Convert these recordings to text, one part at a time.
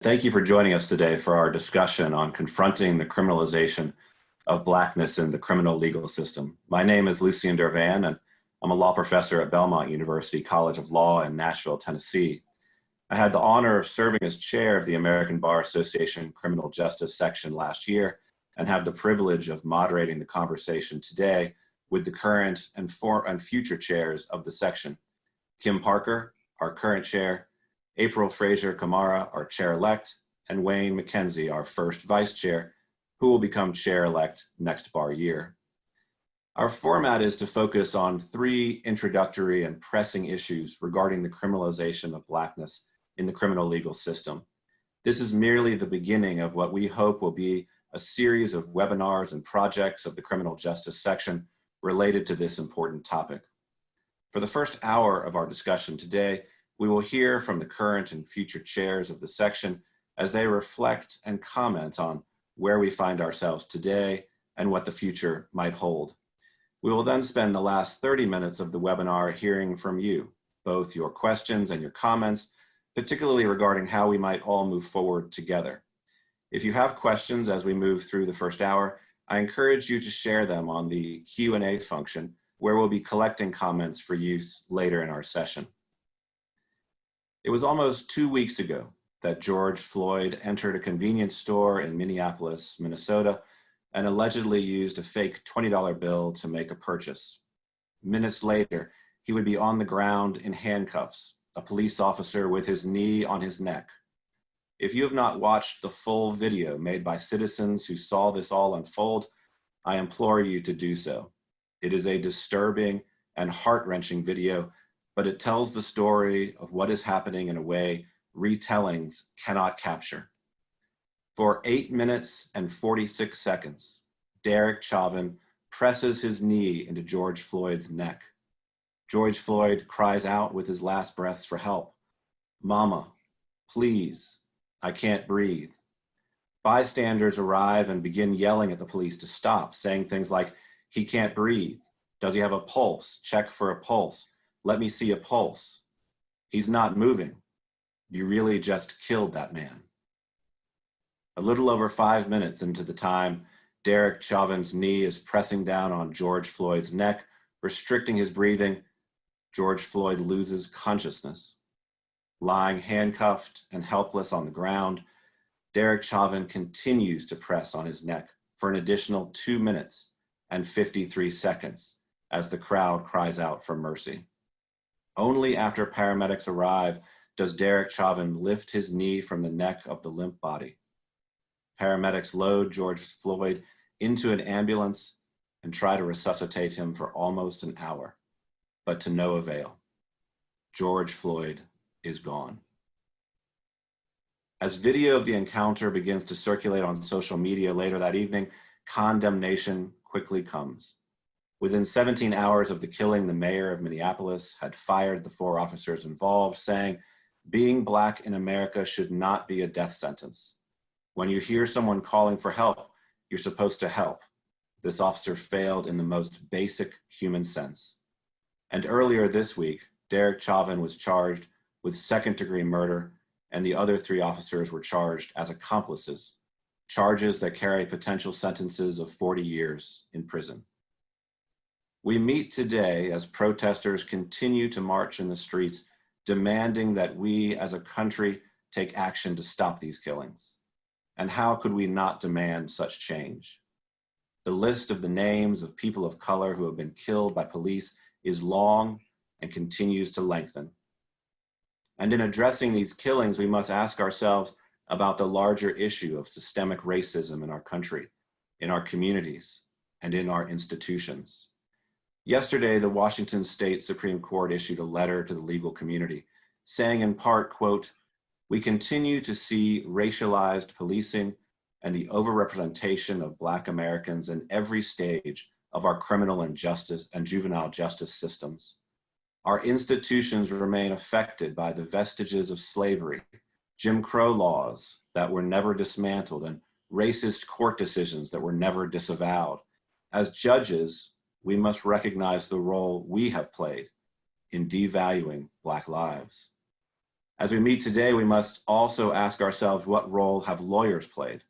Thank you for joining us today for our discussion on confronting the criminalization of Blackness in the criminal legal system. My name is Lucian Dervan, and I'm a law professor at Belmont University College of Law in Nashville, Tennessee. I had the honor of serving as chair of the American Bar Association Criminal Justice Section last year and have the privilege of moderating the conversation today with the current and future chairs of the section. Kim Parker, our current chair, April Frazier Camara, our chair-elect, and Wayne McKenzie, our first vice chair, who will become chair-elect next bar year. Our format is to focus on three introductory and pressing issues regarding the criminalization of Blackness in the criminal legal system. This is merely the beginning of what we hope will be a series of webinars and projects of the criminal justice section related to this important topic. For the first hour of our discussion today, we will hear from the current and future chairs of the section as they reflect and comment on where we find ourselves today and what the future might hold. We will then spend the last 30 minutes of the webinar hearing from you, both your questions and your comments, particularly regarding how we might all move forward together. If you have questions as we move through the first hour, I encourage you to share them on the Q&A function, where we'll be collecting comments for use later in our session. It was almost 2 weeks ago that George Floyd entered a convenience store in Minneapolis, Minnesota, and allegedly used a fake $20 bill to make a purchase. Minutes later, he would be on the ground in handcuffs, a police officer with his knee on his neck. If you have not watched the full video made by citizens who saw this all unfold, I implore you to do so. It is a disturbing and heart-wrenching video, but it tells the story of what is happening in a way retellings cannot capture. For 8 minutes and 46 seconds, Derek Chauvin presses his knee into George Floyd's neck. George Floyd cries out with his last breaths for help. "Mama, please, I can't breathe." Bystanders arrive and begin yelling at the police to stop, saying things like, "He can't breathe. Does he have a pulse? Check for a pulse. Let me see a pulse. He's not moving. You really just killed that man." A little over 5 minutes into the time, Derek Chauvin's knee is pressing down on George Floyd's neck, restricting his breathing. George Floyd loses consciousness. Lying handcuffed and helpless on the ground, Derek Chauvin continues to press on his neck for an additional 2 minutes and 53 seconds as the crowd cries out for mercy. Only after paramedics arrive does Derek Chauvin lift his knee from the neck of the limp body. Paramedics load George Floyd into an ambulance and try to resuscitate him for almost an hour, but to no avail. George Floyd is gone. As video of the encounter begins to circulate on social media later that evening, condemnation quickly comes. Within 17 hours of the killing, the mayor of Minneapolis had fired the 4 officers involved, saying, "Being Black in America should not be a death sentence. When you hear someone calling for help, you're supposed to help." This officer failed in the most basic human sense. And earlier this week, Derek Chauvin was charged with second-degree murder, and the other 3 officers were charged as accomplices, charges that carry potential sentences of 40 years in prison. We meet today as protesters continue to march in the streets, demanding that we as a country take action to stop these killings. And how could we not demand such change? The list of the names of people of color who have been killed by police is long and continues to lengthen. And in addressing these killings, we must ask ourselves about the larger issue of systemic racism in our country, in our communities, and in our institutions. Yesterday, the Washington State Supreme Court issued a letter to the legal community, saying in part, quote, "We continue to see racialized policing and the overrepresentation of Black Americans in every stage of our criminal and juvenile justice systems. Our institutions remain affected by the vestiges of slavery, Jim Crow laws that were never dismantled, and racist court decisions that were never disavowed. As judges, we must recognize the role we have played in devaluing Black lives. As we meet today, we must also ask ourselves, what role have lawyers played?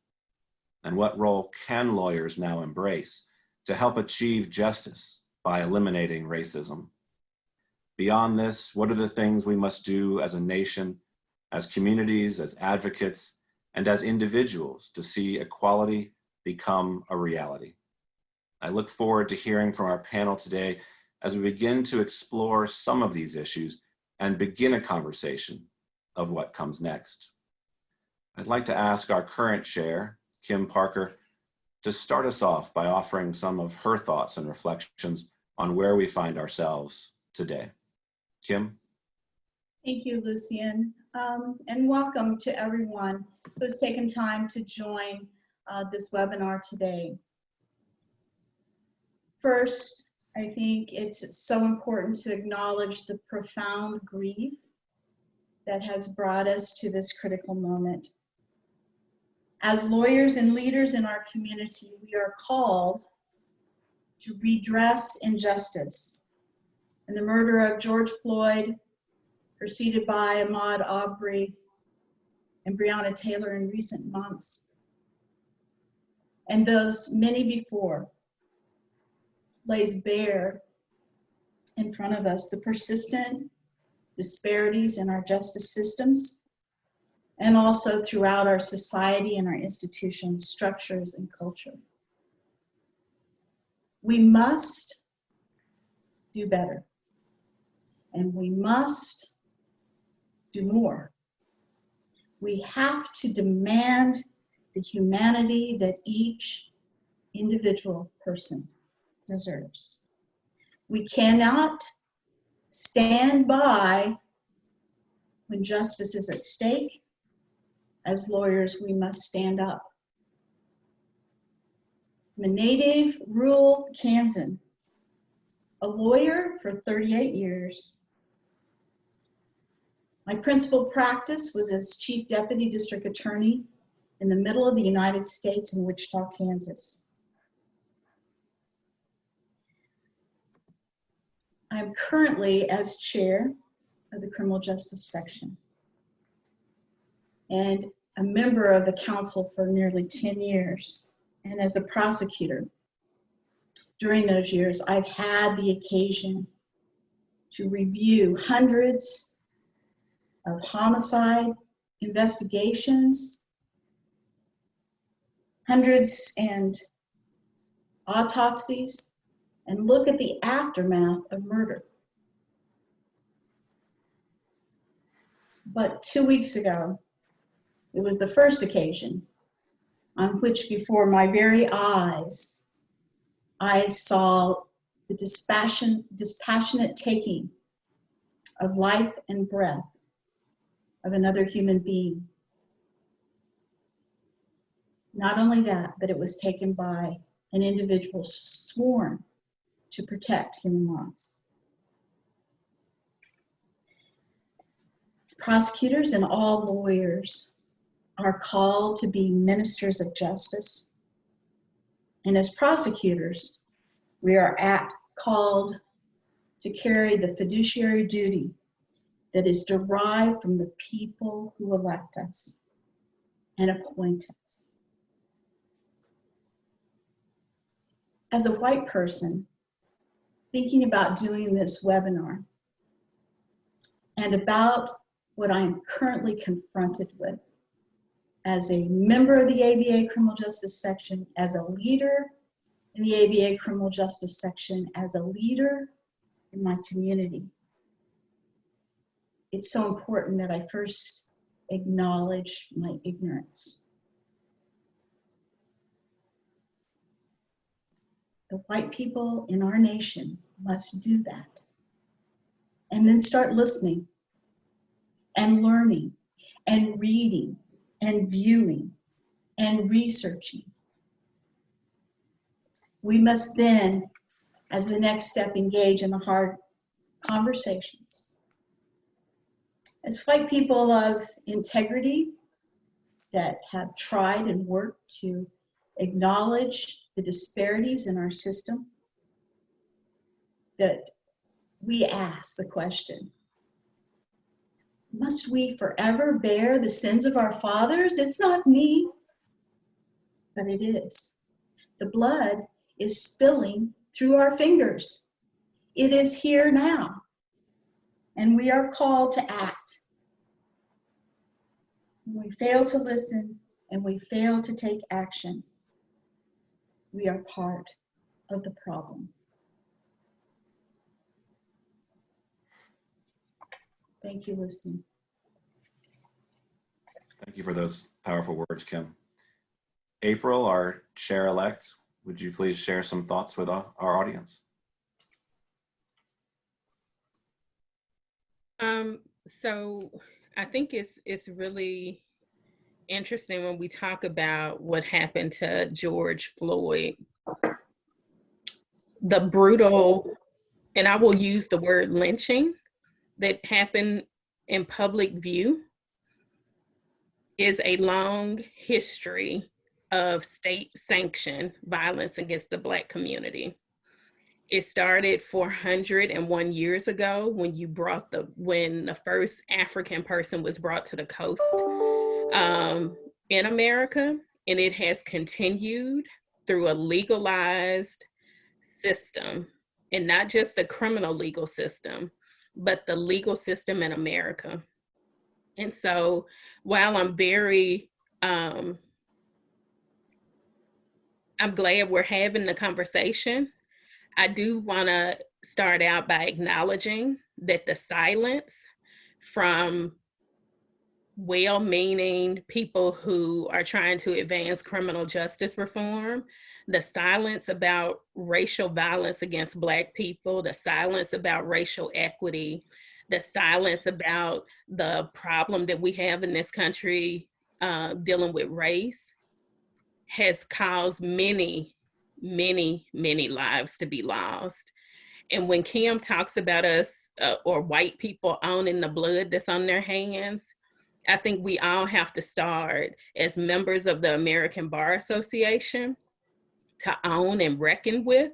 And what role can lawyers now embrace to help achieve justice by eliminating racism? Beyond this, what are the things we must do as a nation, as communities, as advocates, and as individuals to see equality become a reality? I look forward to hearing from our panel today as we begin to explore some of these issues and begin a conversation of what comes next. I'd like to ask our current chair, Kim Parker, to start us off by offering some of her thoughts and reflections on where we find ourselves today. Kim? Thank you, Lucian, and welcome to everyone who's taken time to join this webinar today. First, I think it's so important to acknowledge the profound grief that has brought us to this critical moment. As lawyers and leaders in our community, we are called to redress injustice. And the murder of George Floyd, preceded by Ahmaud Arbery and Breonna Taylor in recent months, and those many before, lays bare in front of us the persistent disparities in our justice systems, and also throughout our society and our institutions, structures, and culture. We must do better, and we must do more. We have to demand the humanity that each individual person deserves. We cannot stand by when justice is at stake. As lawyers, we must stand up. I'm a native rural Kansan, a lawyer for 38 years. My principal practice was as Chief Deputy District Attorney in the middle of the United States in Wichita, Kansas. I'm currently as chair of the Criminal Justice Section and a member of the council for nearly 10 years. And as a prosecutor, during those years, I've had the occasion to review hundreds of homicide investigations, hundreds and autopsies, and look at the aftermath of murder. But 2 weeks ago, it was the first occasion on which before my very eyes, I saw the dispassionate taking of life and breath of another human being. Not only that, but it was taken by an individual sworn to protect human lives. Prosecutors and all lawyers are called to be ministers of justice. And as prosecutors, we are called to carry the fiduciary duty that is derived from the people who elect us and appoint us. As a white person, thinking about doing this webinar and about what I am currently confronted with as a member of the ABA Criminal Justice Section, as a leader in the ABA Criminal Justice Section, as a leader in my community, it's so important that I first acknowledge my ignorance. The white people in our nation must do that. And then start listening and learning and reading and viewing and researching. We must then, as the next step, engage in the hard conversations. As white people of integrity that have tried and worked to acknowledge the disparities in our system, that we ask the question, Must we forever bear the sins of our fathers? It's not me, but it is. The blood is spilling through our fingers. It is here now, and we are called to act. When we fail to listen and we fail to take action, we are part of the problem. Thank you, Lucian. Thank you for those powerful words, Kim. April, our chair-elect, would you please share some thoughts with our audience? So I think it's really interesting when we talk about what happened to George Floyd. The brutal, and I will use the word lynching, that happened in public view is a long history of state-sanctioned violence against the Black community. It started 401 years ago when when the first African person was brought to the coast in America, and it has continued through a legalized system, and not just the criminal legal system, but the legal system in America. And so while I'm very, I'm glad we're having the conversation, I do want to start out by acknowledging that the silence from well-meaning people who are trying to advance criminal justice reform, the silence about racial violence against Black people, the silence about racial equity, the silence about the problem that we have in this country dealing with race, has caused many, many, many lives to be lost. And when Kim talks about us or white people owning the blood that's on their hands, I think we all have to start as members of the American Bar Association to own and reckon with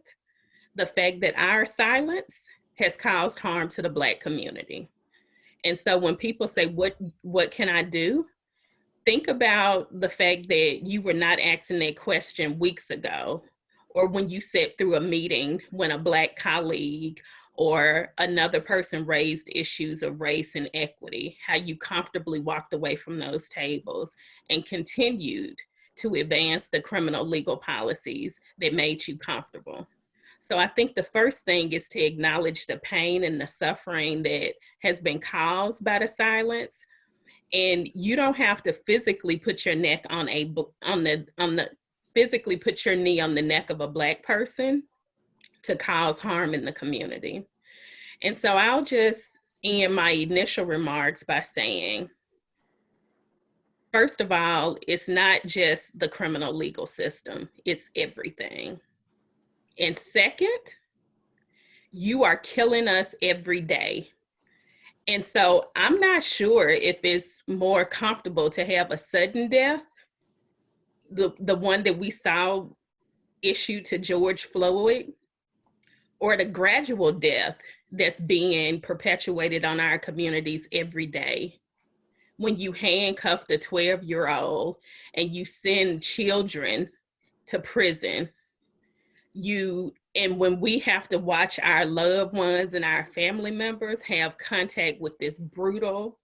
the fact that our silence has caused harm to the Black community. And so when people say, what can I do? Think about the fact that you were not asking that question weeks ago, or when you sat through a meeting when a Black colleague or another person raised issues of race and equity, how you comfortably walked away from those tables and continued to advance the criminal legal policies that made you comfortable. So I think the first thing is to acknowledge the pain and the suffering that has been caused by the silence. And you don't have to physically put your neck on physically put your knee on the neck of a Black person to cause harm in the community. And so I'll just end my initial remarks by saying, first of all, it's not just the criminal legal system, it's everything. And second, you are killing us every day. And so I'm not sure if it's more comfortable to have a sudden death, the one that we saw issued to George Floyd, or the gradual death that's being perpetuated on our communities every day. When you handcuff the 12-year-old and you send children to prison, and when we have to watch our loved ones and our family members have contact with this brutal,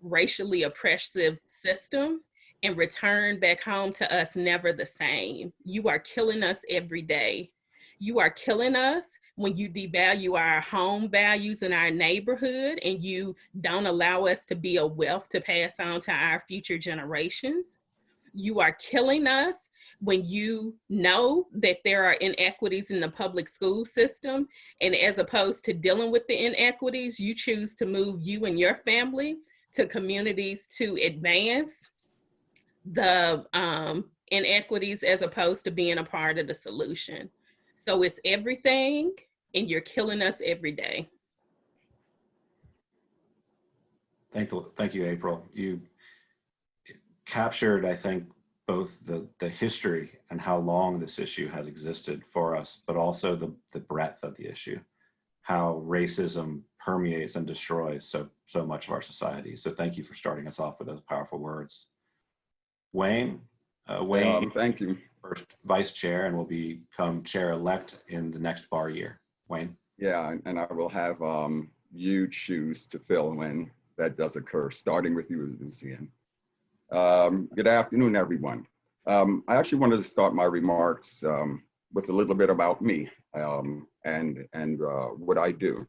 racially oppressive system and return back home to us never the same. You are killing us every day. You are killing us when you devalue our home values in our neighborhood and you don't allow us to be a wealth to pass on to our future generations. You are killing us when you know that there are inequities in the public school system, and as opposed to dealing with the inequities, you choose to move you and your family to communities to advance the inequities as opposed to being a part of the solution. So it's everything, and you're killing us every day. Thank you, April. You captured, I think, both the history and how long this issue has existed for us, but also the breadth of the issue, how racism permeates and destroys so much of our society. So thank you for starting us off with those powerful words. Wayne, Thank you. first vice chair and will become chair-elect in the next bar year. Wayne? Yeah, and I will have huge shoes to fill when that does occur, starting with you, Lucian. Good afternoon, everyone. I actually wanted to start my remarks with a little bit about me and what I do.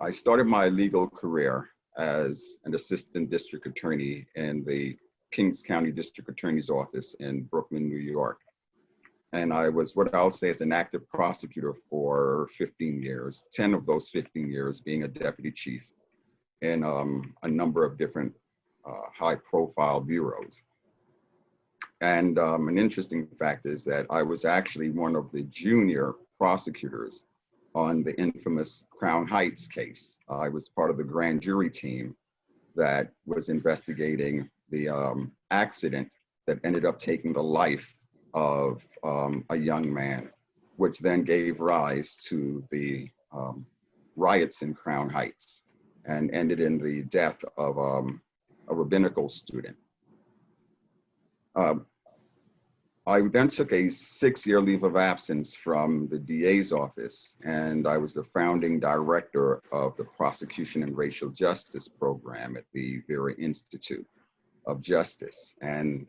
I started my legal career as an assistant district attorney in the Kings County District Attorney's Office in Brooklyn, New York. And I was what I'll say is an active prosecutor for 15 years, 10 of those 15 years being a deputy chief in a number of different high profile bureaus. And an interesting fact is that I was actually one of the junior prosecutors on the infamous Crown Heights case. I was part of the grand jury team that was investigating the accident that ended up taking the life of a young man, which then gave rise to the riots in Crown Heights and ended in the death of a rabbinical student. I then took a 6-year leave of absence from the DA's office, and I was the founding director of the Prosecution and Racial Justice program at the Vera Institute of Justice. And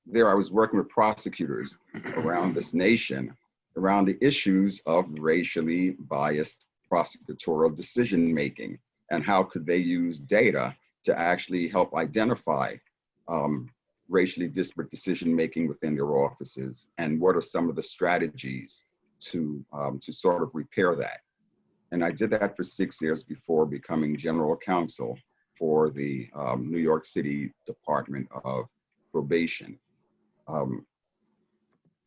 there I was working with prosecutors around this nation around the issues of racially biased prosecutorial decision-making and how could they use data to actually help identify racially disparate decision-making within their offices, and what are some of the strategies to sort of repair that. And I did that for 6 years before becoming general counsel for the New York City Department of Probation.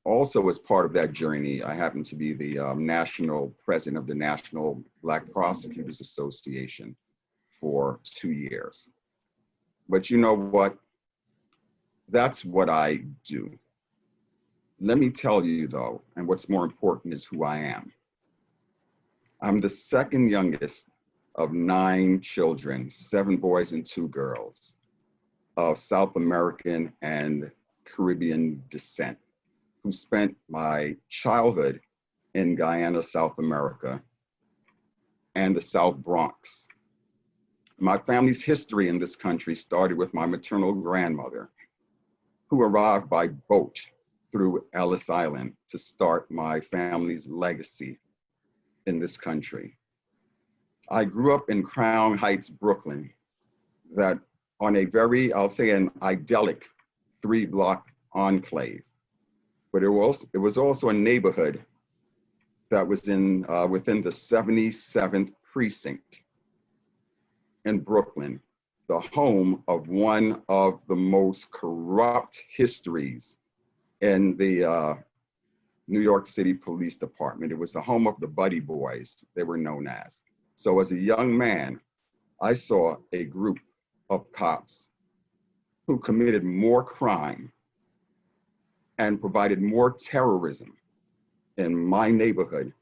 Also, as part of that journey, I happen to be the national president of the National Black Prosecutors Association for 2 years. But you know what? That's what I do. Let me tell you though, and what's more important is who I am. I'm the second youngest of 9 children, 7 boys and 2 girls, of South American and Caribbean descent, who spent my childhood in Guyana, South America, and the South Bronx. My family's history in this country started with my maternal grandmother, who arrived by boat through Ellis Island to start my family's legacy in this country. I grew up in Crown Heights, Brooklyn, that on a very, I'll say an idyllic 3-block enclave, but it was also a neighborhood that was in within the 77th precinct in Brooklyn, the home of one of the most corrupt histories in the New York City Police Department. It was the home of the Buddy Boys, they were known as. So as a young man, I saw a group of cops who committed more crime and provided more terrorism in my neighborhood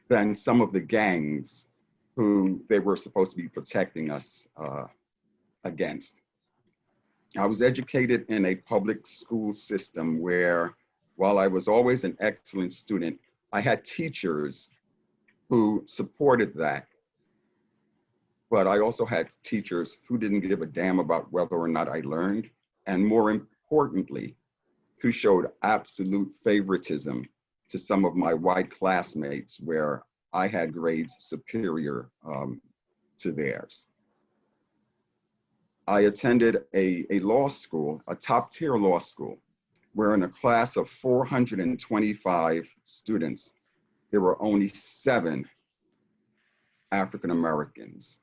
than some of the gangs who they were supposed to be protecting us against. I was educated in a public school system where, while I was always an excellent student, I had teachers who supported that. But I also had teachers who didn't give a damn about whether or not I learned, and more importantly, who showed absolute favoritism to some of my white classmates where I had grades superior to theirs. I attended a law school, a top-tier law school, where in a class of 425 students, there were only 7 African Americans.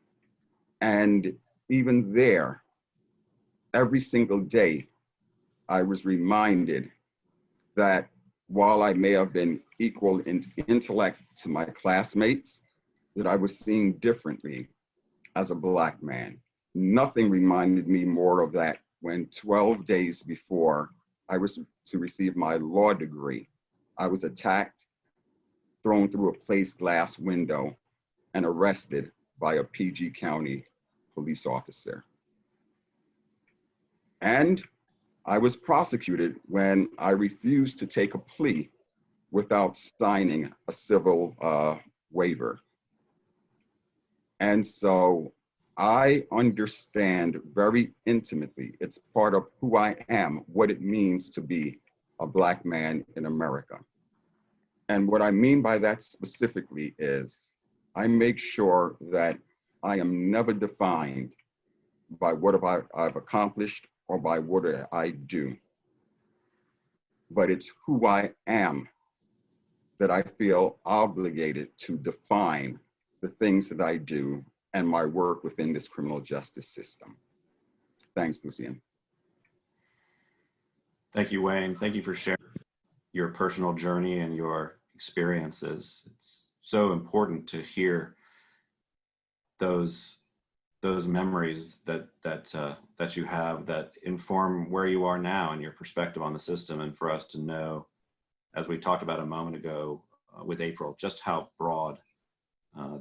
And even there, every single day, I was reminded that while I may have been equal in intellect to my classmates, that I was seen differently as a Black man. Nothing reminded me more of that when 12 days before I was to receive my law degree, I was attacked, thrown through a plate glass window, and arrested by a PG County police officer. And I was prosecuted when I refused to take a plea without signing a civil waiver. And so I understand very intimately, it's part of who I am, what it means to be a Black man in America. And what I mean by that specifically is I make sure that I am never defined by what I've accomplished or by what I do. But it's who I am that I feel obligated to define the things that I do and my work within this criminal justice system. Thanks, Lucian. Thank you, Wayne. Thank you for sharing your personal journey and your experiences. It's so important to hear those memories that you have that inform where you are now and your perspective on the system, and for us to know, as we talked about a moment ago with April, just how broad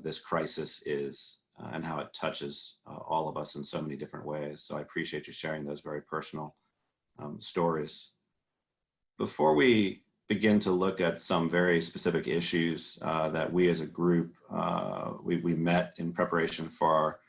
this crisis is and how it touches all of us in so many different ways. So I appreciate you sharing those very personal stories. Before we begin to look at some very specific issues that we as a group, we met in preparation for our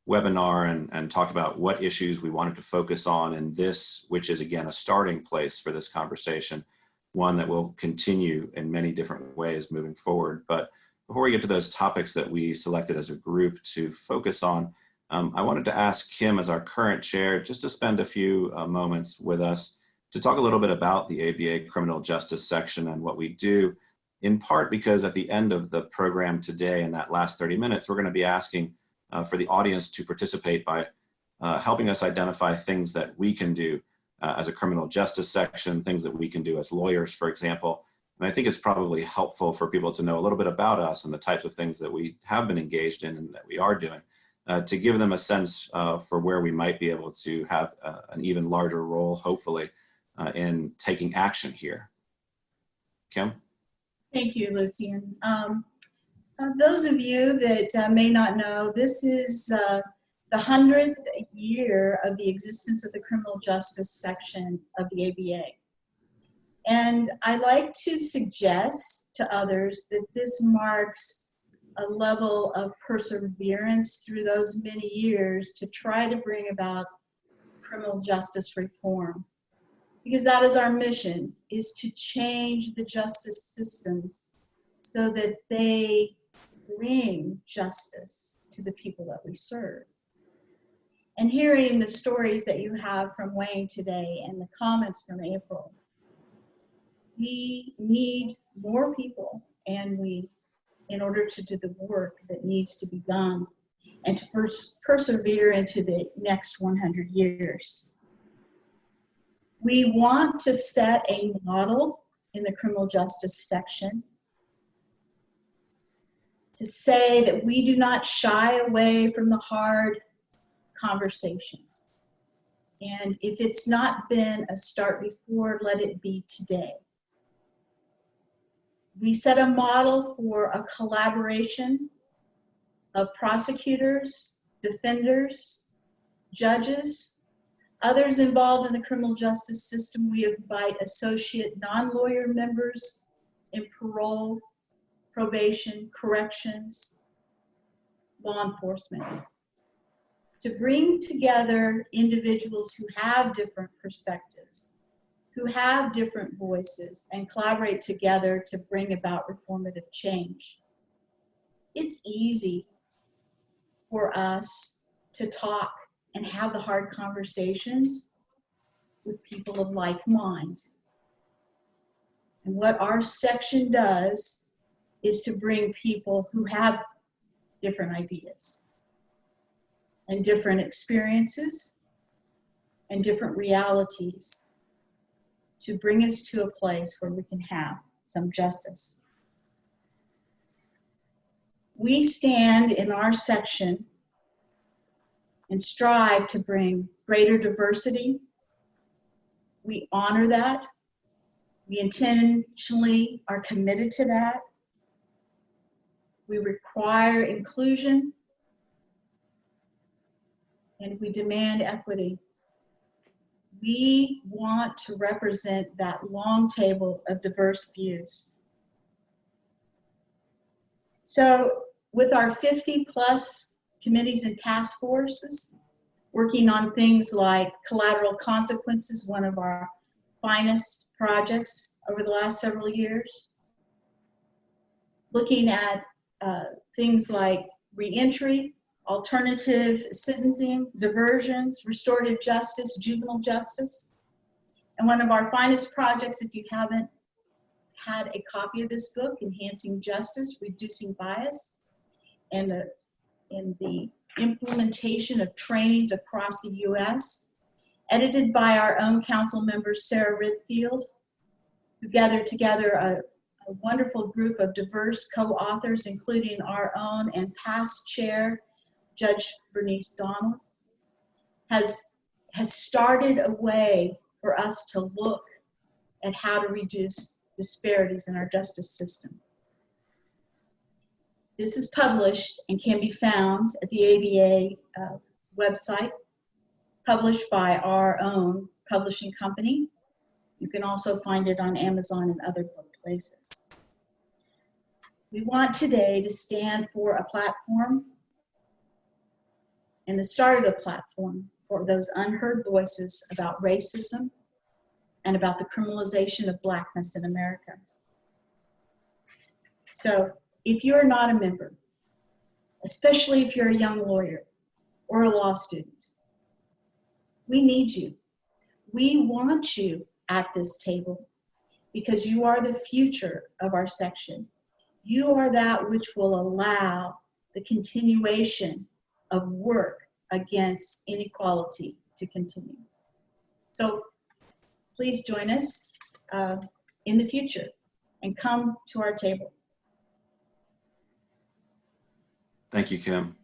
webinar and talked about what issues we wanted to focus on in this, which is again a starting place for this conversation, one that will continue in many different ways moving forward. But before we get to those topics that we selected as a group to focus on, I wanted to ask Kim, as our current chair, just to spend a few moments with us to talk a little bit about the ABA criminal justice section and what we do, in part because at the end of the program today, in that last 30 minutes, we're going to be asking for the audience to participate by helping us identify things that we can do as a criminal justice section, things that we can do as lawyers, for example. And I think it's probably helpful for people to know a little bit about us and the types of things that we have been engaged in and that we are doing, to give them a sense for where we might be able to have an even larger role, hopefully, in taking action here. Kim? Thank you, Lucian. Those of you that may not know, this is the 100th year of the existence of the criminal justice section of the ABA. And I like to suggest to others that this marks a level of perseverance through those many years to try to bring about criminal justice reform. Because that is our mission, is to change the justice systems so that they bring justice to the people that we serve. And hearing the stories that you have from Wayne today and the comments from April, we need more people, and in order to do the work that needs to be done and to persevere into the next 100 years. We want to set a model in the criminal justice section to say that we do not shy away from the hard conversations. And if it's not been a start before, let it be today. We set a model for a collaboration of prosecutors, defenders, judges, others involved in the criminal justice system. We invite associate non-lawyer members in parole, probation, corrections, law enforcement, to bring together individuals who have different perspectives, who have different voices, and collaborate together to bring about reformative change. It's easy for us to talk and have the hard conversations with people of like mind. And what our section does is to bring people who have different ideas and different experiences and different realities to bring us to a place where we can have some justice. We stand in our section and strive to bring greater diversity. We honor that. We intentionally are committed to that. We require inclusion, and we demand equity. We want to represent that long table of diverse views. So with our 50+ committees and task forces, working on things like collateral consequences, one of our finest projects over the last several years, looking at things like reentry, alternative sentencing, diversions, restorative justice, juvenile justice. And one of our finest projects, if you haven't had a copy of this book, Enhancing Justice, Reducing Bias, and the implementation of trainings across the US, edited by our own council member, Sarah Ridfield, who gathered together a wonderful group of diverse co-authors, including our own and past chair, Judge Bernice Donald, has started a way for us to look at how to reduce disparities in our justice system. This is published and can be found at the ABA website, published by our own publishing company. You can also find it on Amazon and other book places. We want today to stand for a platform and the start of the platform for those unheard voices about racism and about the criminalization of Blackness in America. So if you're not a member, especially if you're a young lawyer or a law student, we need you. We want you at this table because you are the future of our section. You are that which will allow the continuation of work against inequality to continue. So please join us in the future and come to our table. Thank you, Kim.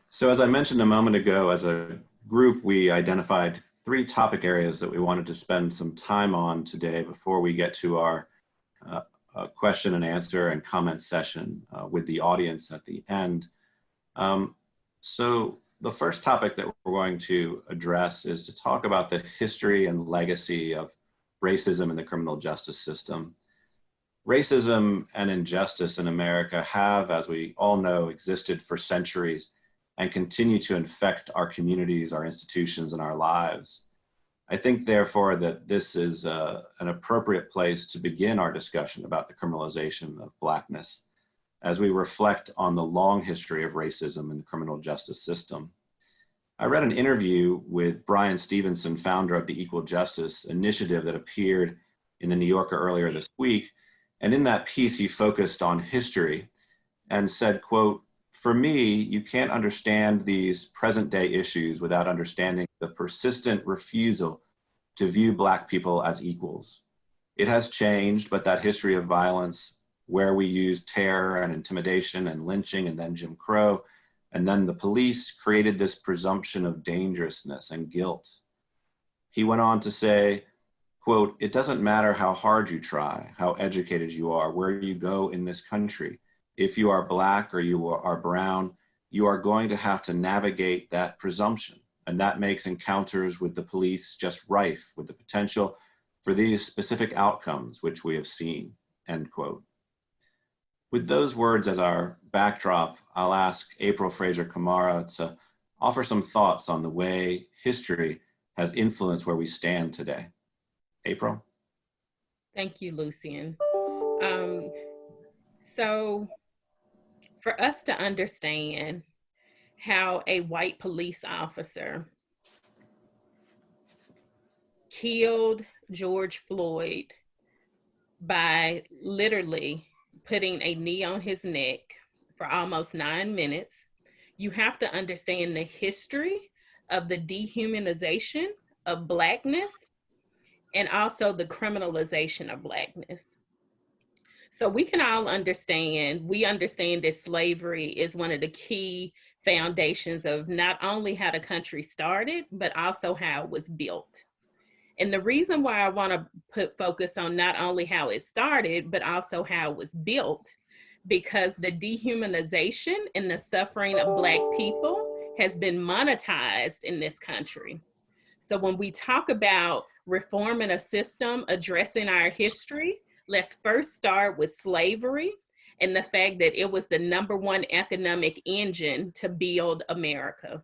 So as I mentioned a moment ago, as a group, we identified 3 topic areas that we wanted to spend some time on today before we get to our question and answer and comment session with the audience at the end. So the first topic that we're going to address is to talk about the history and legacy of racism in the criminal justice system. Racism and injustice in America have, as we all know, existed for centuries and continue to infect our communities, our institutions, and our lives. I think, therefore, that this is an appropriate place to begin our discussion about the criminalization of Blackness as we reflect on the long history of racism in the criminal justice system. I read an interview with Brian Stevenson, founder of the Equal Justice Initiative, that appeared in the New Yorker earlier this week. And in that piece, he focused on history and said, quote, "For me, you can't understand these present day issues without understanding the persistent refusal to view Black people as equals. It has changed, but that history of violence where we used terror and intimidation and lynching and then Jim Crow and then the police created this presumption of dangerousness and guilt." He went on to say, quote, "It doesn't matter how hard you try, how educated you are, where you go in this country. If you are Black or you are brown, you are going to have to navigate that presumption. And that makes encounters with the police just rife with the potential for these specific outcomes, which we have seen," end quote. With those words as our backdrop, I'll ask April Frazier Camara to offer some thoughts on the way history has influenced where we stand today. April? Thank you, Lucian. So for us to understand how a white police officer killed George Floyd by literally putting a knee on his neck for almost 9 minutes, you have to understand the history of the dehumanization of Blackness and also the criminalization of Blackness. So we can all understand, we understand that slavery is one of the key foundations of not only how the country started, but also how it was built. And the reason why I want to put focus on not only how it started, but also how it was built, because the dehumanization and the suffering of Black people has been monetized in this country. So when we talk about reforming a system, addressing our history, let's first start with slavery and the fact that it was the #1 economic engine to build America.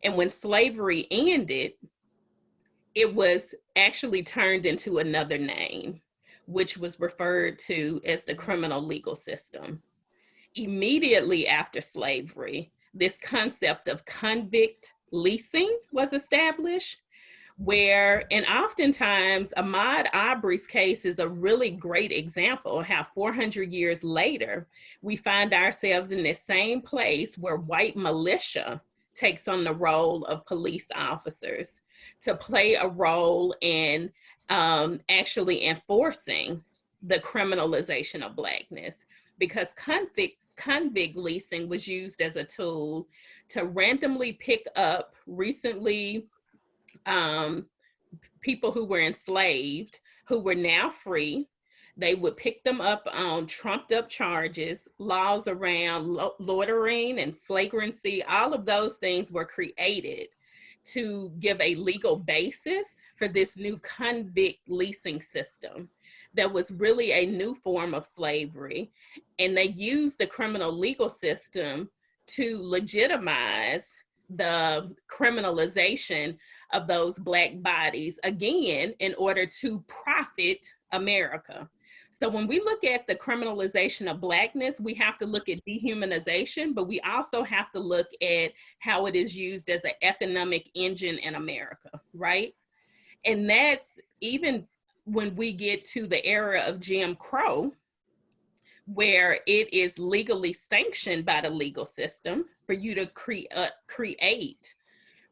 And when slavery ended, it was actually turned into another name, which was referred to as the criminal legal system. Immediately after slavery, this concept of convict leasing was established, and oftentimes Ahmaud Arbery's case is a really great example of how 400 years later, we find ourselves in this same place where white militia takes on the role of police officers to play a role in actually enforcing the criminalization of Blackness, because convict leasing was used as a tool to randomly pick up recently people who were enslaved, who were now free. They would pick them up on trumped up charges, laws around loitering and flagrancy. All of those things were created to give a legal basis for this new convict leasing system that was really a new form of slavery. And they used the criminal legal system to legitimize the criminalization of those Black bodies, again, in order to profit America. So when we look at the criminalization of Blackness, we have to look at dehumanization, but we also have to look at how it is used as an economic engine in America, right? And that's even when we get to the era of Jim Crow, where it is legally sanctioned by the legal system for you to create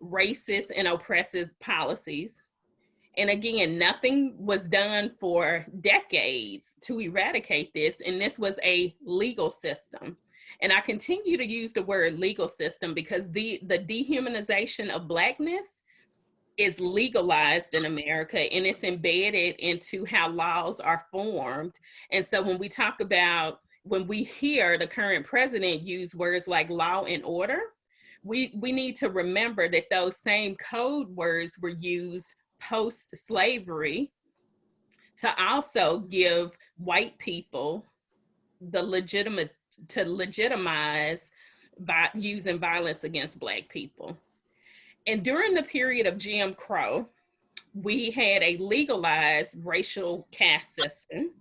racist and oppressive policies. And again, nothing was done for decades to eradicate this, and this was a legal system. And I continue to use the word legal system because the dehumanization of Blackness is legalized in America, and it's embedded into how laws are formed. And so when we hear the current president use words like law and order, we need to remember that those same code words were used post-slavery to also give white people to legitimize by using violence against Black people. And during the period of Jim Crow, we had a legalized racial caste system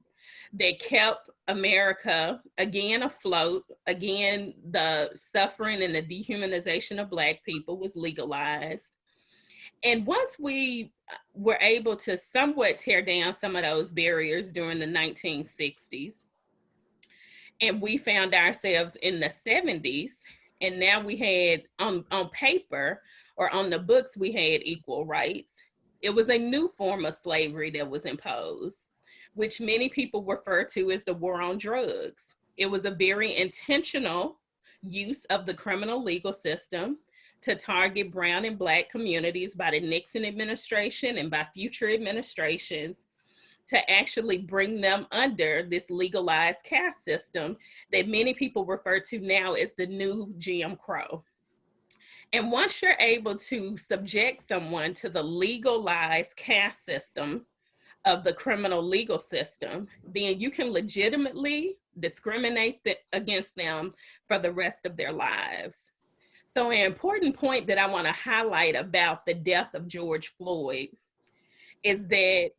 that kept America again afloat. Again, the suffering and the dehumanization of Black people was legalized. And once we were able to somewhat tear down some of those barriers during the 1960s, and we found ourselves in the 70s, and now we had on paper or on the books, we had equal rights. It was a new form of slavery that was imposed, which many people refer to as the war on drugs. It was a very intentional use of the criminal legal system to target brown and Black communities by the Nixon administration and by future administrations to actually bring them under this legalized caste system that many people refer to now as the new Jim Crow. And once you're able to subject someone to the legalized caste system of the criminal legal system, then you can legitimately discriminate against them for the rest of their lives. So an important point that I want to highlight about the death of George Floyd is that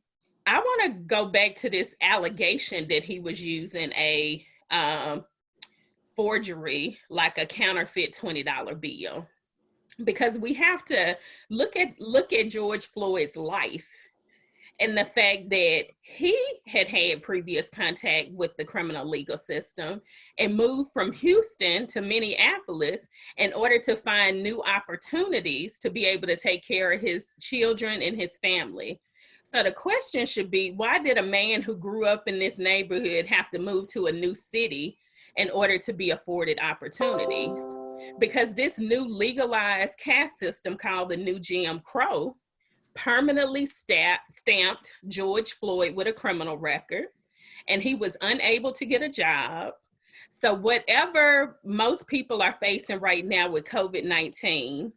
I want to go back to this allegation that he was using a forgery, like a counterfeit $20 bill, because we have to look at George Floyd's life and the fact that he had previous contact with the criminal legal system and moved from Houston to Minneapolis in order to find new opportunities to be able to take care of his children and his family. So the question should be, why did a man who grew up in this neighborhood have to move to a new city in order to be afforded opportunities? Because this new legalized caste system called the new Jim Crow permanently stamped George Floyd with a criminal record, and he was unable to get a job. So whatever most people are facing right now with COVID-19,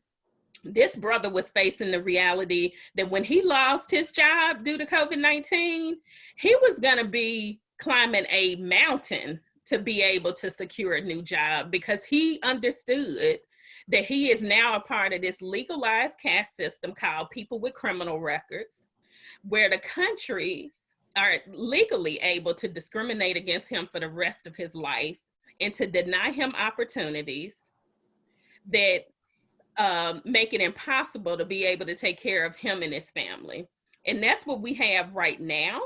this brother was facing the reality that when he lost his job due to COVID-19, he was going to be climbing a mountain to be able to secure a new job, because he understood that he is now a part of this legalized caste system called people with criminal records, where the country are legally able to discriminate against him for the rest of his life and to deny him opportunities that make it impossible to be able to take care of him and his family. And that's what we have right now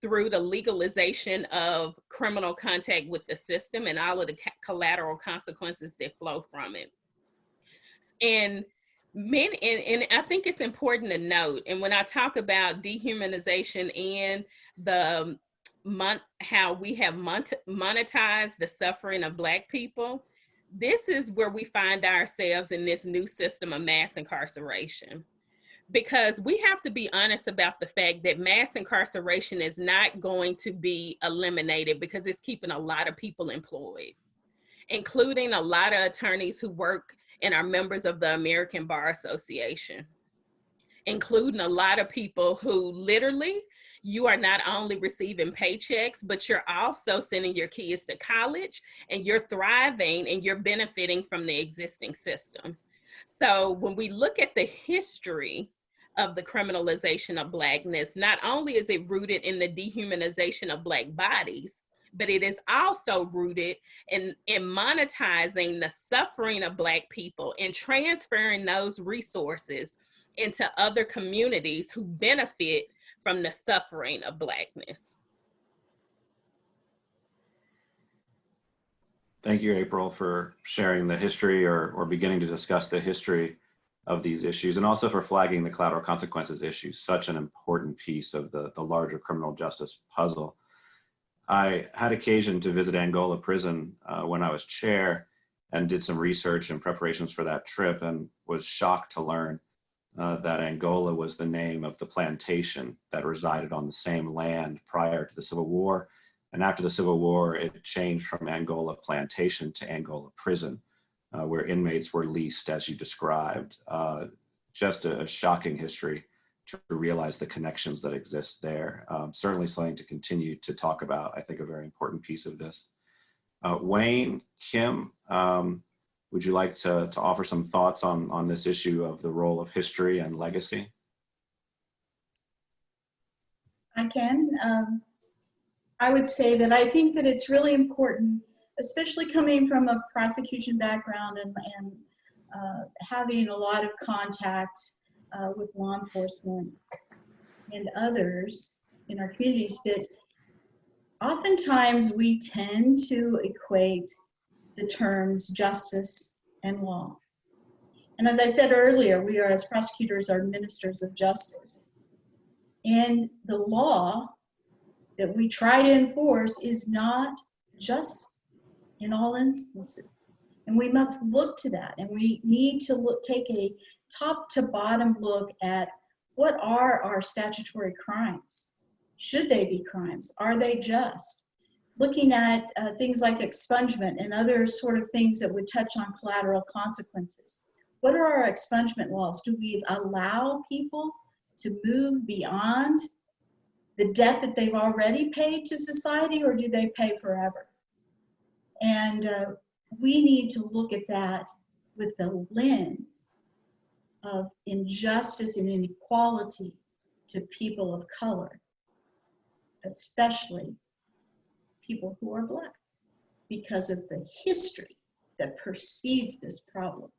through the legalization of criminal contact with the system and all of the collateral consequences that flow from it. And I think it's important to note, and when I talk about dehumanization and the how we have monetized the suffering of Black people, this is where we find ourselves in this new system of mass incarceration. Because we have to be honest about the fact that mass incarceration is not going to be eliminated, because it's keeping a lot of people employed, including a lot of attorneys who work and are members of the American Bar Association, including a lot of people who literally, you are not only receiving paychecks, but you're also sending your kids to college, and you're thriving and you're benefiting from the existing system. So when we look at the history of the criminalization of Blackness, not only is it rooted in the dehumanization of Black bodies, but it is also rooted in monetizing the suffering of Black people and transferring those resources into other communities who benefit from the suffering of Blackness. Thank you, April, for sharing the history or beginning to discuss the history of these issues, and also for flagging the collateral consequences issue, such an important piece of the larger criminal justice puzzle. I had occasion to visit Angola prison when I was chair, and did some research and preparations for that trip, and was shocked to learn that Angola was the name of the plantation that resided on the same land prior to the Civil War. And after the Civil War, it changed from Angola Plantation to Angola Prison, where inmates were leased, as you described. Just a shocking history to realize the connections that exist there. Certainly something to continue to talk about. I think a very important piece of this. Wayne, Kim, would you like to offer some thoughts on this issue of the role of history and legacy? I can. I would say that I think that it's really important, especially coming from a prosecution background and having a lot of contact with law enforcement and others in our communities, that oftentimes we tend to equate the terms justice and law. And as I said earlier, we are, as prosecutors, are ministers of justice. And the law that we try to enforce is not just in all instances. And we must look to that, and we need to take a top to bottom look at what are our statutory crimes. Should they be crimes? Are they just? Looking at things like expungement and other sort of things that would touch on collateral consequences. What are our expungement laws? Do we allow people to move beyond the debt that they've already paid to society, or do they pay forever? And we need to look at that with the lens of injustice and inequality to people of color, especially people who are Black, because of the history that precedes this problem.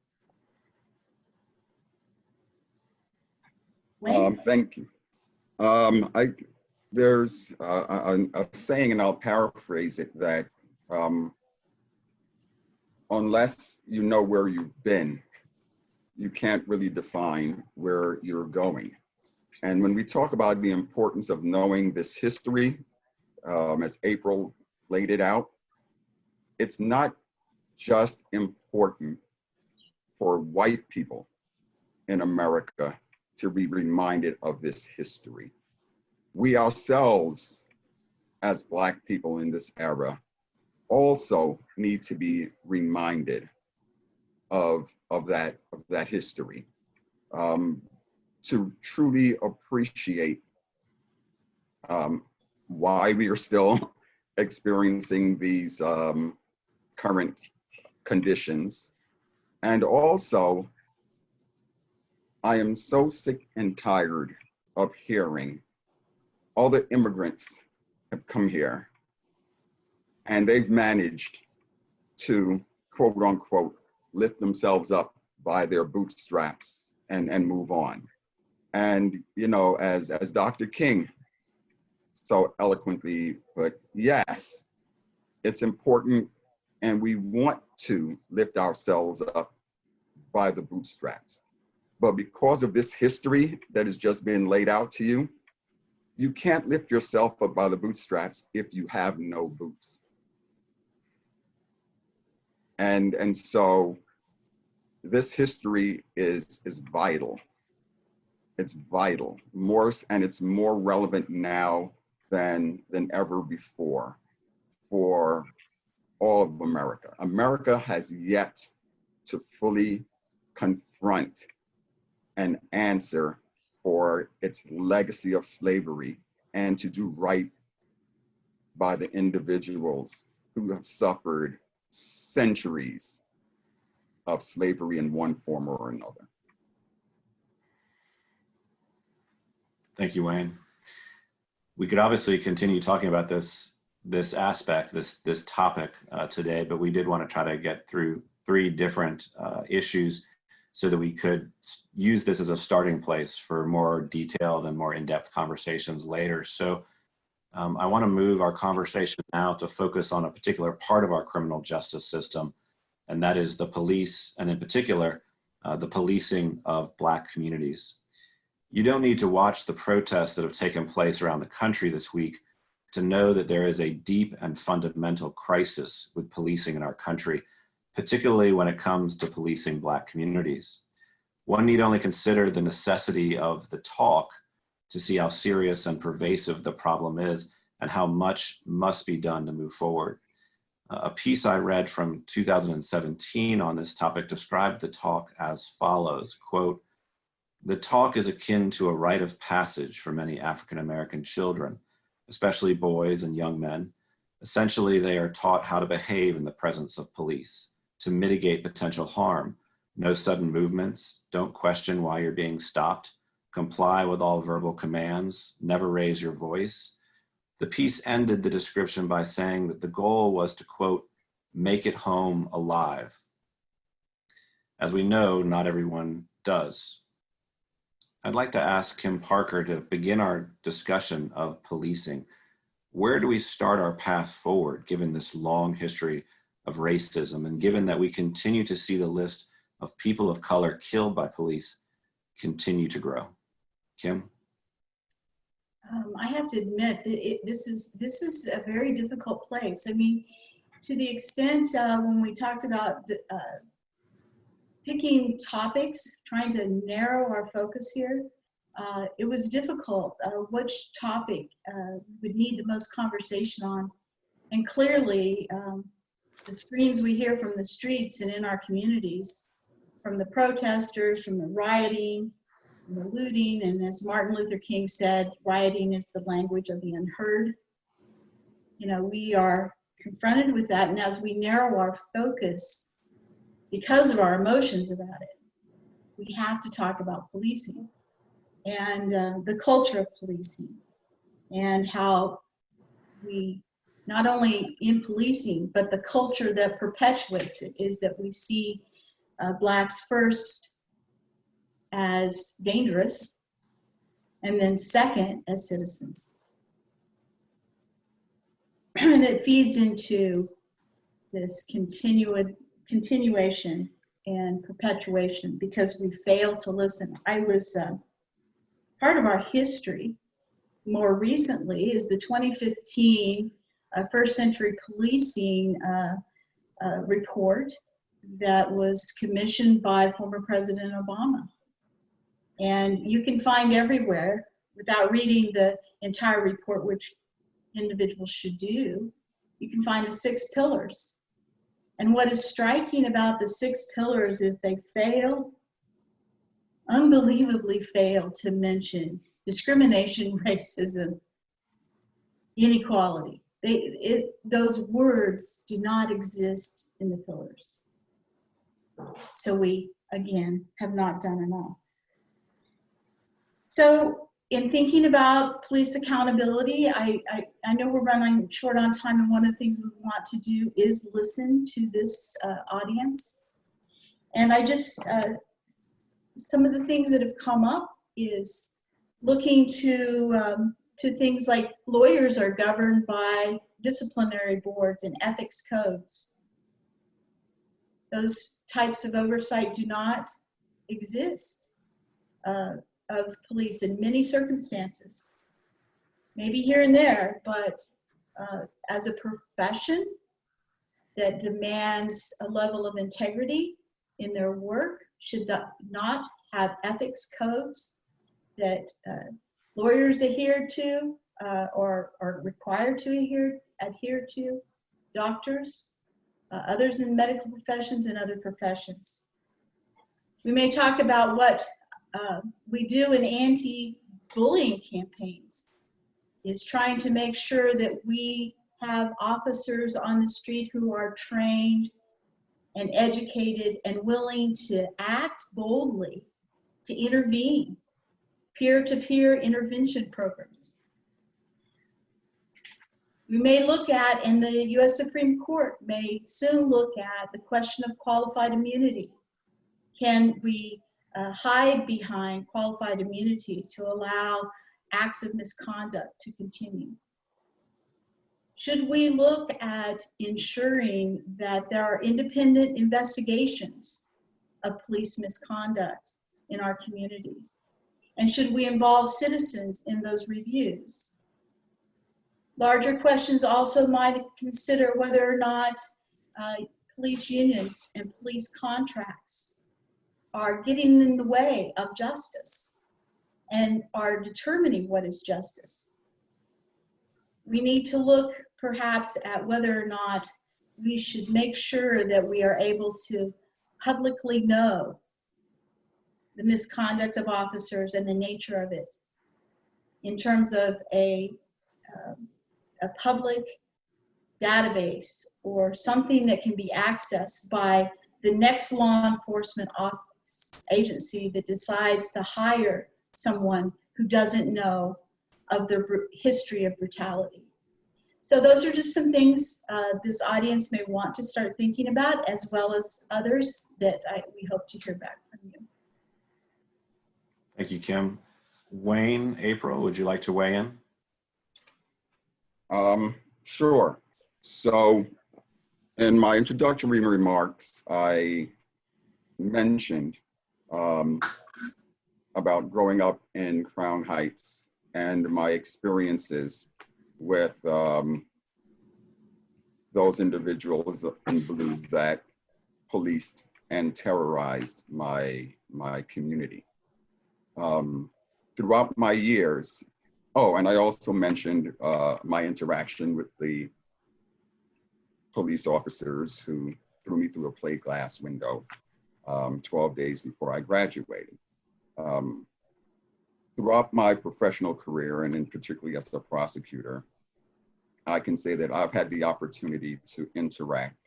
Thank you. There's a saying, and I'll paraphrase it, that unless you know where you've been, you can't really define where you're going. And when we talk about the importance of knowing this history, as April laid it out, it's not just important for white people in America to be reminded of this history. We ourselves, as Black people in this era, also need to be reminded of that history, to truly appreciate why we are still experiencing these current conditions. And also, I am so sick and tired of hearing all the immigrants have come here and they've managed to, quote unquote, lift themselves up by their bootstraps and move on. And, you know, as Dr. King so eloquently put, yes, it's important and we want to lift ourselves up by the bootstraps. But because of this history that has just been laid out to you, you can't lift yourself up by the bootstraps if you have no boots. And so this history is vital. It's vital, and it's more relevant now than ever before for all of America. America has yet to fully confront and answer for its legacy of slavery and to do right by the individuals who have suffered centuries of slavery in one form or another. Thank you, Wayne. We could obviously continue talking about this aspect, this topic today, but we did want to try to get through 3 different issues so that we could use this as a starting place for more detailed and more in-depth conversations later. So I want to move our conversation now to focus on a particular part of our criminal justice system, and that is the police, and in particular, the policing of Black communities. You don't need to watch the protests that have taken place around the country this week to know that there is a deep and fundamental crisis with policing in our country, particularly when it comes to policing Black communities. One need only consider the necessity of the talk to see how serious and pervasive the problem is and how much must be done to move forward. A piece I read from 2017 on this topic described the talk as follows, quote, "The talk is akin to a rite of passage for many African-American children, especially boys and young men. Essentially, they are taught how to behave in the presence of police, to mitigate potential harm. No sudden movements, don't question why you're being stopped, comply with all verbal commands, never raise your voice." The piece ended the description by saying that the goal was to, quote, "make it home alive." As we know, not everyone does. I'd like to ask Kim Parker to begin our discussion of policing. Where do we start our path forward, given this long history of racism, and given that we continue to see the list of people of color killed by police continue to grow? Kim? I have to admit that this is a very difficult place. I mean, to the extent when we talked about picking topics, trying to narrow our focus here, it was difficult. Which topic would need the most conversation on? And clearly, the screams we hear from the streets and in our communities, from the protesters, from the rioting, from the looting, and as Martin Luther King said, rioting is the language of the unheard. You know, we are confronted with that, and as we narrow our focus, because of our emotions about it, we have to talk about policing and the culture of policing and how we, not only in policing, but the culture that perpetuates it is that we see Blacks first as dangerous and then second as citizens. And it feeds into this continuation and perpetuation because we fail to listen. I was part of our history more recently is the 2015 First Century Policing report that was commissioned by former President Obama. And you can find everywhere, without reading the entire report, which individuals should do, you can find the 6 pillars. And what is striking about the 6 pillars is they fail, unbelievably fail to mention discrimination, racism, inequality. Those words do not exist in the pillars. So we, again, have not done enough. So in thinking about police accountability, I know we're running short on time, and one of the things we want to do is listen to this audience. And I just, some of the things that have come up is looking to things like lawyers are governed by disciplinary boards and ethics codes. Those types of oversight do not exist of police in many circumstances. Maybe here and there, but as a profession that demands a level of integrity in their work, should not have ethics codes that lawyers adhere to or are required to adhere to, doctors, others in medical professions and other professions. We may talk about what we do in anti-bullying campaigns, is trying to make sure that we have officers on the street who are trained and educated and willing to act boldly, to intervene, peer-to-peer intervention programs. We may look at, and the US Supreme Court may soon look at, the question of qualified immunity. Can we hide behind qualified immunity to allow acts of misconduct to continue? Should we look at ensuring that there are independent investigations of police misconduct in our communities? And should we involve citizens in those reviews? Larger questions also might consider whether or not police unions and police contracts are getting in the way of justice and are determining what is justice. We need to look perhaps at whether or not we should make sure that we are able to publicly know the misconduct of officers and the nature of it in terms of a public database or something that can be accessed by the next law enforcement agency that decides to hire someone who doesn't know of the history of brutality. So those are just some things this audience may want to start thinking about, as well as others that we hope to hear back from you. Thank you, Kim. Wayne, April, would you like to weigh in? Sure. So in my introductory remarks, I mentioned about growing up in Crown Heights and my experiences with those individuals in blue that policed and terrorized my community. Throughout my years, oh, and I also mentioned my interaction with the police officers who threw me through a plate glass window 12 days before I graduated. Throughout my professional career, and in particularly as a prosecutor, I can say that I've had the opportunity to interact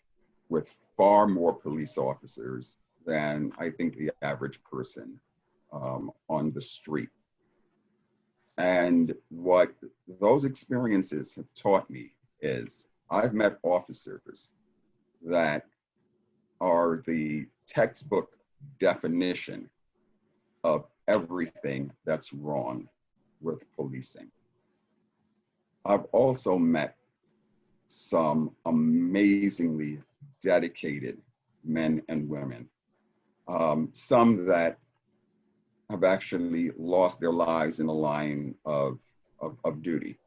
with far more police officers than I think the average person on the street. And what those experiences have taught me is I've met officers that are the textbook definition of everything that's wrong with policing. I've also met some amazingly dedicated men and women, some that have actually lost their lives in the line of duty.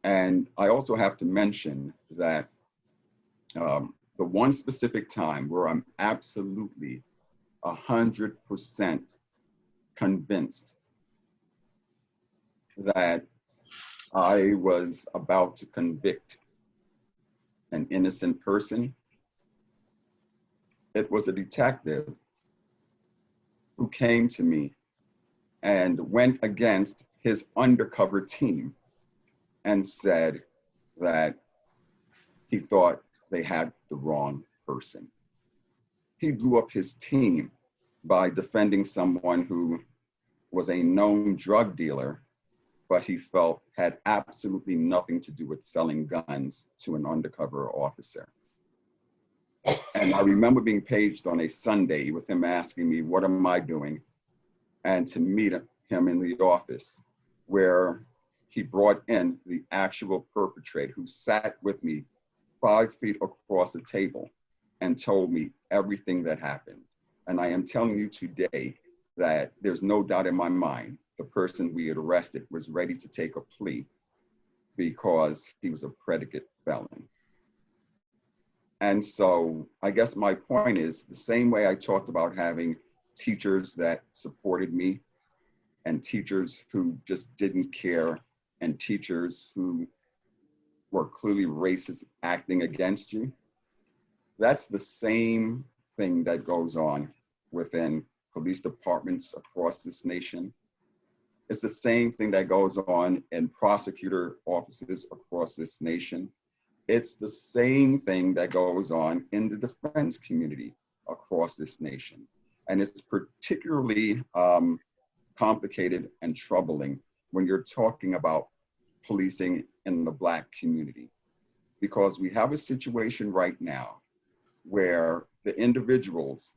And I also have to mention that the one specific time where I'm absolutely 100% convinced that I was about to convict an innocent person. It was a detective who came to me and went against his undercover team and said that he thought they had the wrong person. He blew up his team by defending someone who was a known drug dealer, but he felt had absolutely nothing to do with selling guns to an undercover officer. And I remember being paged on a Sunday with him asking me, what am I doing? And to meet him in the office where he brought in the actual perpetrator who sat with me 5 feet across the table and told me everything that happened. And I am telling you today that there's no doubt in my mind, the person we had arrested was ready to take a plea because he was a predicate felon. And so I guess my point is the same way I talked about having teachers that supported me and teachers who just didn't care and teachers who were clearly racist acting against you. That's the same thing that goes on within police departments across this nation. It's the same thing that goes on in prosecutor offices across this nation. It's the same thing that goes on in the defense community across this nation. And it's particularly complicated and troubling when you're talking about policing in the Black community, because we have a situation right now where the individuals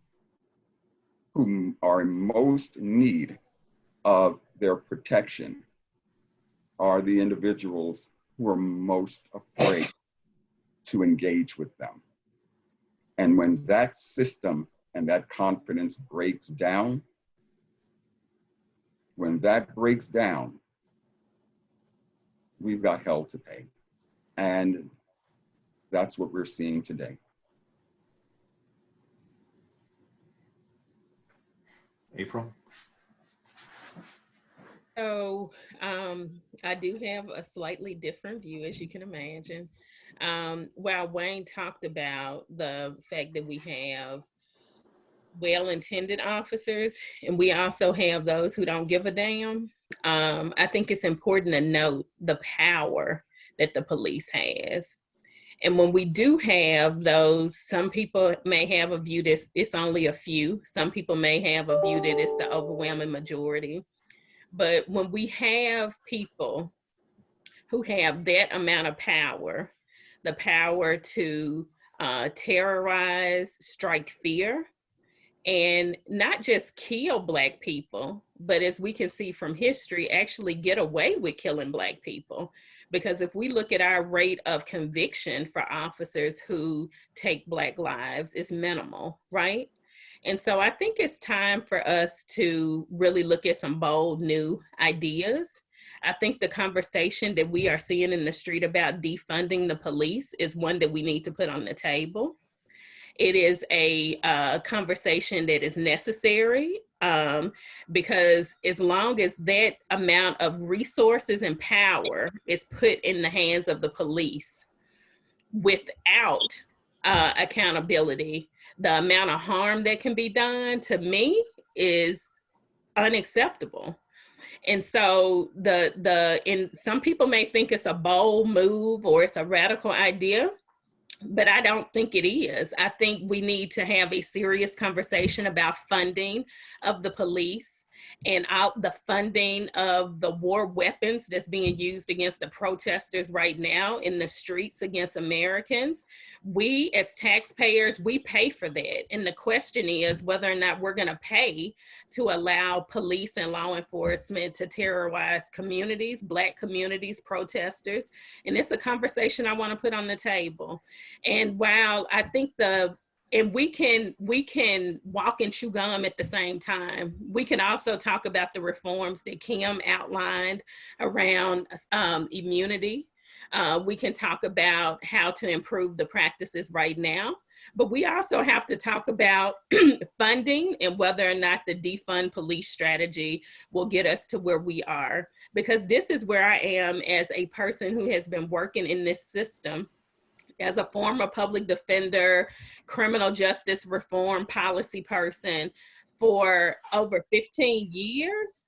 who are in most need of their protection are the individuals who are most afraid to engage with them. And when that system and that confidence breaks down, when that breaks down, we've got hell to pay. And that's what we're seeing today. April? So I do have a slightly different view, as you can imagine. While Wayne talked about the fact that we have well-intended officers and we also have those who don't give a damn, I think it's important to note the power that the police has. And when we do have those, some people may have a view that it's only a few. Some people may have a view that it's the overwhelming majority. But when we have people who have that amount of power, the power to terrorize, strike fear, and not just kill Black people, but as we can see from history, actually get away with killing Black people. Because if we look at our rate of conviction for officers who take Black lives, it's minimal, right? And so I think it's time for us to really look at some bold new ideas. I think the conversation that we are seeing in the street about defunding the police is one that we need to put on the table. It is a conversation that is necessary because as long as that amount of resources and power is put in the hands of the police without accountability, the amount of harm that can be done, to me, is unacceptable. And so some people may think it's a bold move or it's a radical idea, but I don't think it is. I think we need to have a serious conversation about funding of the police and the funding of the war weapons that's being used against the protesters right now in the streets against Americans. We as taxpayers, we pay for that. And the question is whether or not we're gonna pay to allow police and law enforcement to terrorize communities, Black communities, protesters. And it's a conversation I wanna put on the table. And while I think we can walk and chew gum at the same time. We can also talk about the reforms that Kim outlined around immunity. We can talk about how to improve the practices right now, but we also have to talk about funding and whether or not the defund police strategy will get us to where we are. Because this is where I am as a person who has been working in this system as a former public defender, criminal justice reform policy person for over 15 years,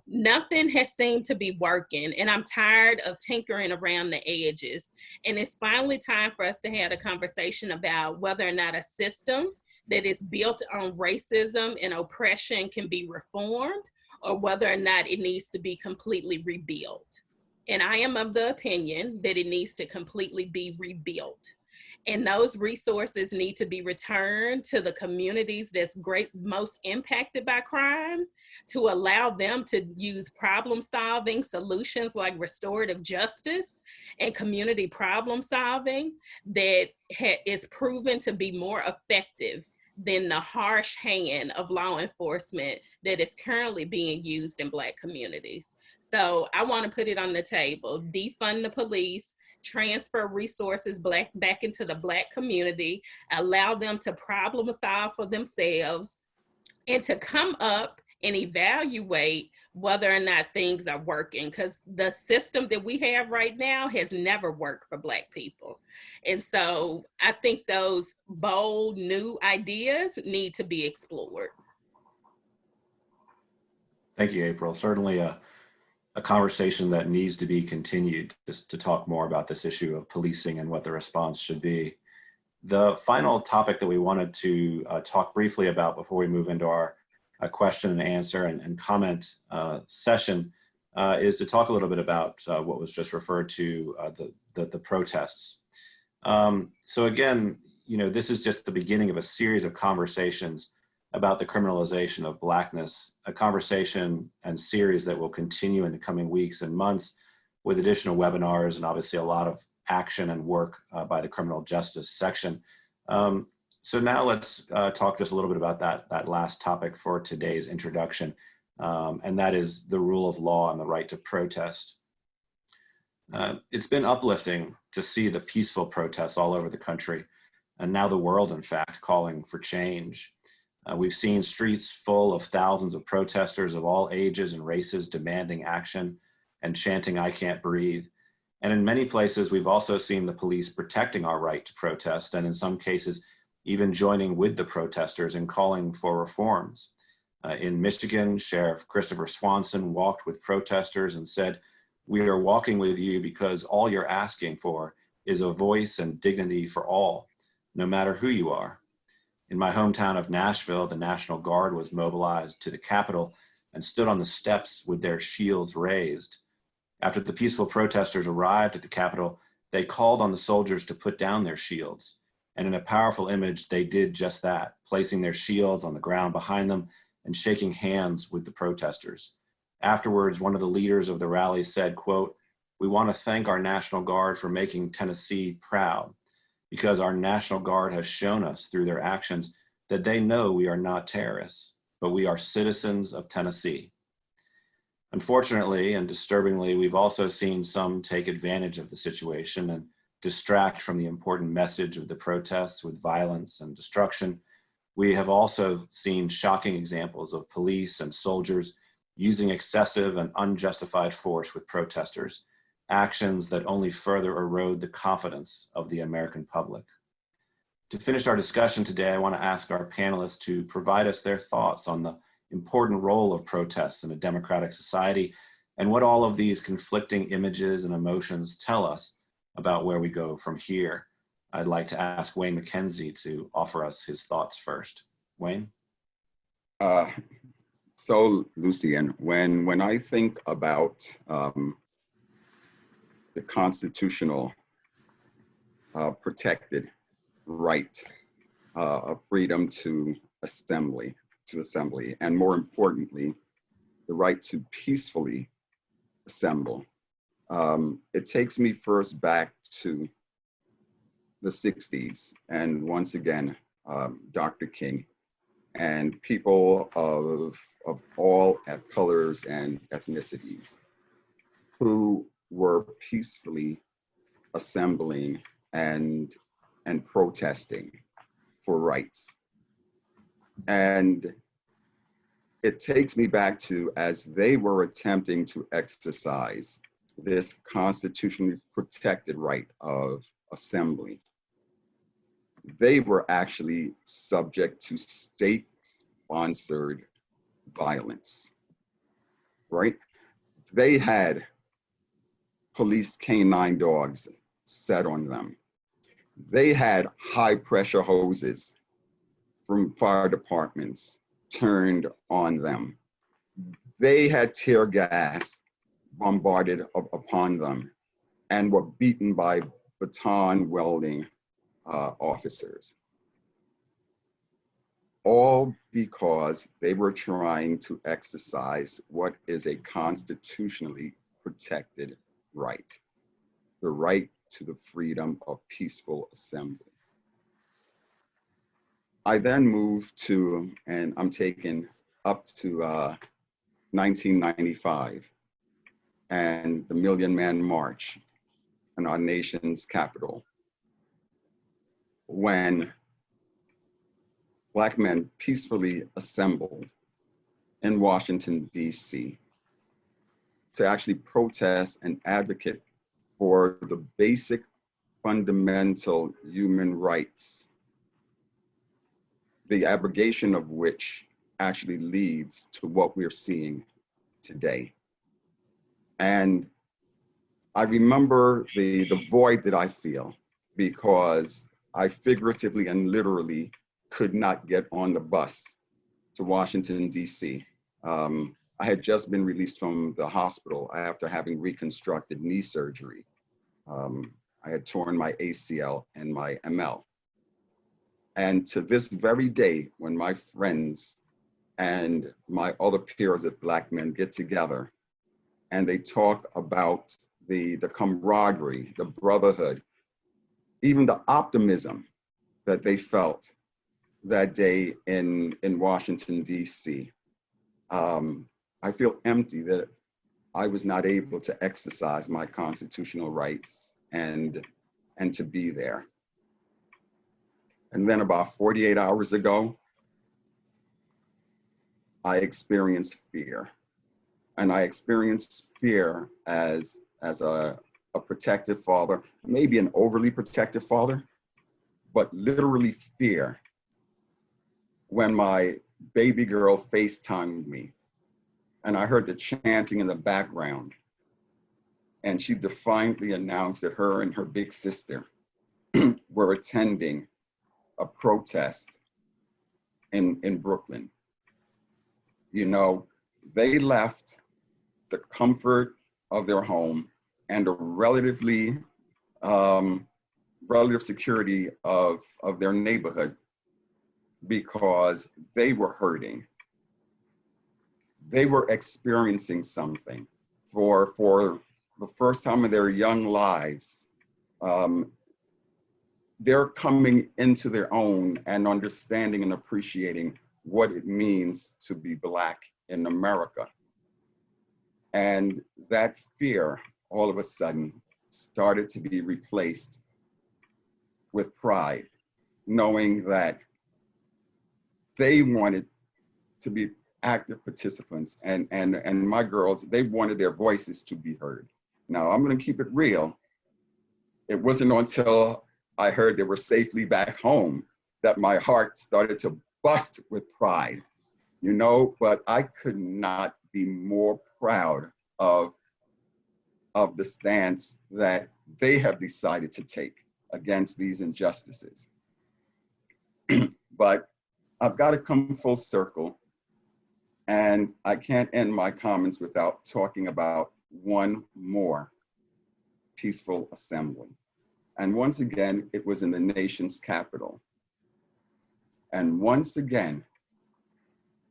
nothing has seemed to be working. And I'm tired of tinkering around the edges. And it's finally time for us to have a conversation about whether or not a system that is built on racism and oppression can be reformed, or whether or not it needs to be completely rebuilt. And I am of the opinion that it needs to completely be rebuilt. And those resources need to be returned to the communities that's most impacted by crime, to allow them to use problem solving solutions like restorative justice and community problem solving that is proven to be more effective than the harsh hand of law enforcement that is currently being used in Black communities. So I want to put it on the table: defund the police, transfer resources back into the Black community, allow them to problem solve for themselves, and to come up and evaluate whether or not things are working, because the system that we have right now has never worked for Black people. And so I think those bold new ideas need to be explored. Thank you, April. Certainly a conversation that needs to be continued, just to talk more about this issue of policing and what the response should be. The final topic that we wanted to talk briefly about before we move into our question and answer and comment session is to talk a little bit about what was just referred to, the protests. So again, this is just the beginning of a series of conversations about the criminalization of Blackness, a conversation and series that will continue in the coming weeks and months with additional webinars and obviously a lot of action and work by the criminal justice section. So now let's talk just a little bit about that last topic for today's introduction, and that is the rule of law and the right to protest. It's been uplifting to see the peaceful protests all over the country, and now the world, in fact, calling for change. We've seen streets full of thousands of protesters of all ages and races demanding action and chanting, "I can't breathe." And in many places, we've also seen the police protecting our right to protest, and in some cases, even joining with the protesters and calling for reforms. In Michigan, Sheriff Christopher Swanson walked with protesters and said, "We are walking with you because all you're asking for is a voice and dignity for all, no matter who you are." In my hometown of Nashville, the National Guard was mobilized to the Capitol and stood on the steps with their shields raised. After the peaceful protesters arrived at the Capitol, they called on the soldiers to put down their shields. And in a powerful image, they did just that, placing their shields on the ground behind them and shaking hands with the protesters. Afterwards, one of the leaders of the rally said, quote, "We want to thank our National Guard for making Tennessee proud, because our National Guard has shown us through their actions that they know we are not terrorists, but we are citizens of Tennessee." Unfortunately and disturbingly, we've also seen some take advantage of the situation and distract from the important message of the protests with violence and destruction. We have also seen shocking examples of police and soldiers using excessive and unjustified force with protesters, actions that only further erode the confidence of the American public. To finish our discussion today, I want to ask our panelists to provide us their thoughts on the important role of protests in a democratic society and what all of these conflicting images and emotions tell us about where we go from here. I'd like to ask Wayne McKenzie to offer us his thoughts first. Wayne? So Lucian, when I think about the constitutional protected right of freedom to assembly, and more importantly, the right to peacefully assemble. It takes me first back to the 60s, and once again, Dr. King and people of all colors and ethnicities who were peacefully assembling and protesting for rights. And it takes me back to as they were attempting to exercise this constitutionally protected right of assembly, they were actually subject to state-sponsored violence, right? They had police canine dogs set on them. They had high-pressure hoses from fire departments turned on them. They had tear gas bombarded upon them and were beaten by baton welding officers. All because they were trying to exercise what is a constitutionally protected right, the right to the freedom of peaceful assembly. I then moved to, and I'm taken up to 1995 and the Million Man March in our nation's capital, when Black men peacefully assembled in Washington, D.C. to actually protest and advocate for the basic fundamental human rights, the abrogation of which actually leads to what we're seeing today. And I remember the void that I feel, because I figuratively and literally could not get on the bus to Washington, D.C. I had just been released from the hospital after having reconstructed knee surgery. I had torn my ACL and my ML. And to this very day, when my friends and my other peers at Black men get together and they talk about the camaraderie, the brotherhood, even the optimism that they felt that day in Washington, D.C., I feel empty that I was not able to exercise my constitutional rights and to be there. And then about 48 hours ago, I experienced fear. And I experienced fear as a protective father, maybe an overly protective father, but literally fear when my baby girl FaceTimed me and I heard the chanting in the background, and she defiantly announced that her and her big sister were attending a protest in Brooklyn. You know, they left the comfort of their home and the relative security of their neighborhood because they were hurting. They were experiencing something for the first time in their young lives. They're coming into their own and understanding and appreciating what it means to be Black in America. And that fear, all of a sudden, started to be replaced with pride, knowing that they wanted to be active participants, and my girls, they wanted their voices to be heard. Now, I'm gonna keep it real. It wasn't until I heard they were safely back home that my heart started to bust with pride, you know, but I could not be more proud of the stance that they have decided to take against these injustices. But I've got to come full circle, and I can't end my comments without talking about one more peaceful assembly. And once again, it was in the nation's capital. And once again,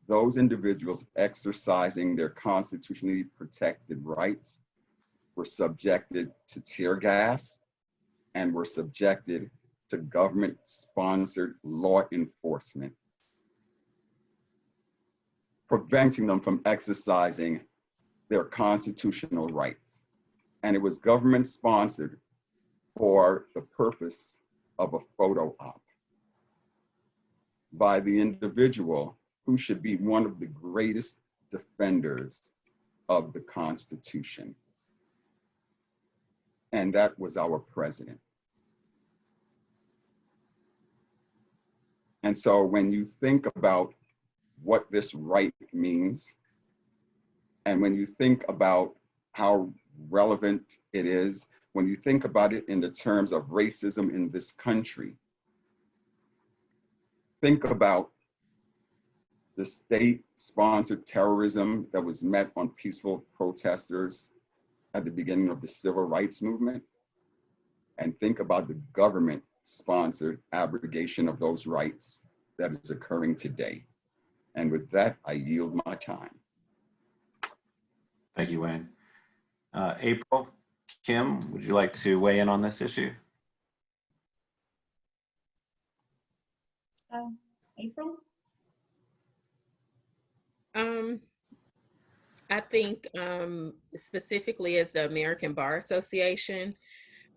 those individuals exercising their constitutionally protected rights were subjected to tear gas and were subjected to government-sponsored law enforcement, preventing them from exercising their constitutional rights. And it was government-sponsored for the purpose of a photo op by the individual who should be one of the greatest defenders of the Constitution. And that was our president. And so when you think about what this right means, and when you think about how relevant it is, when you think about it in the terms of racism in this country, think about the state-sponsored terrorism that was met on peaceful protesters at the beginning of the civil rights movement, and think about the government-sponsored abrogation of those rights that is occurring today. And with that, I yield my time. Thank you, Wayne. April, Kim, would you like to weigh in on this issue? April? I think specifically as the American Bar Association,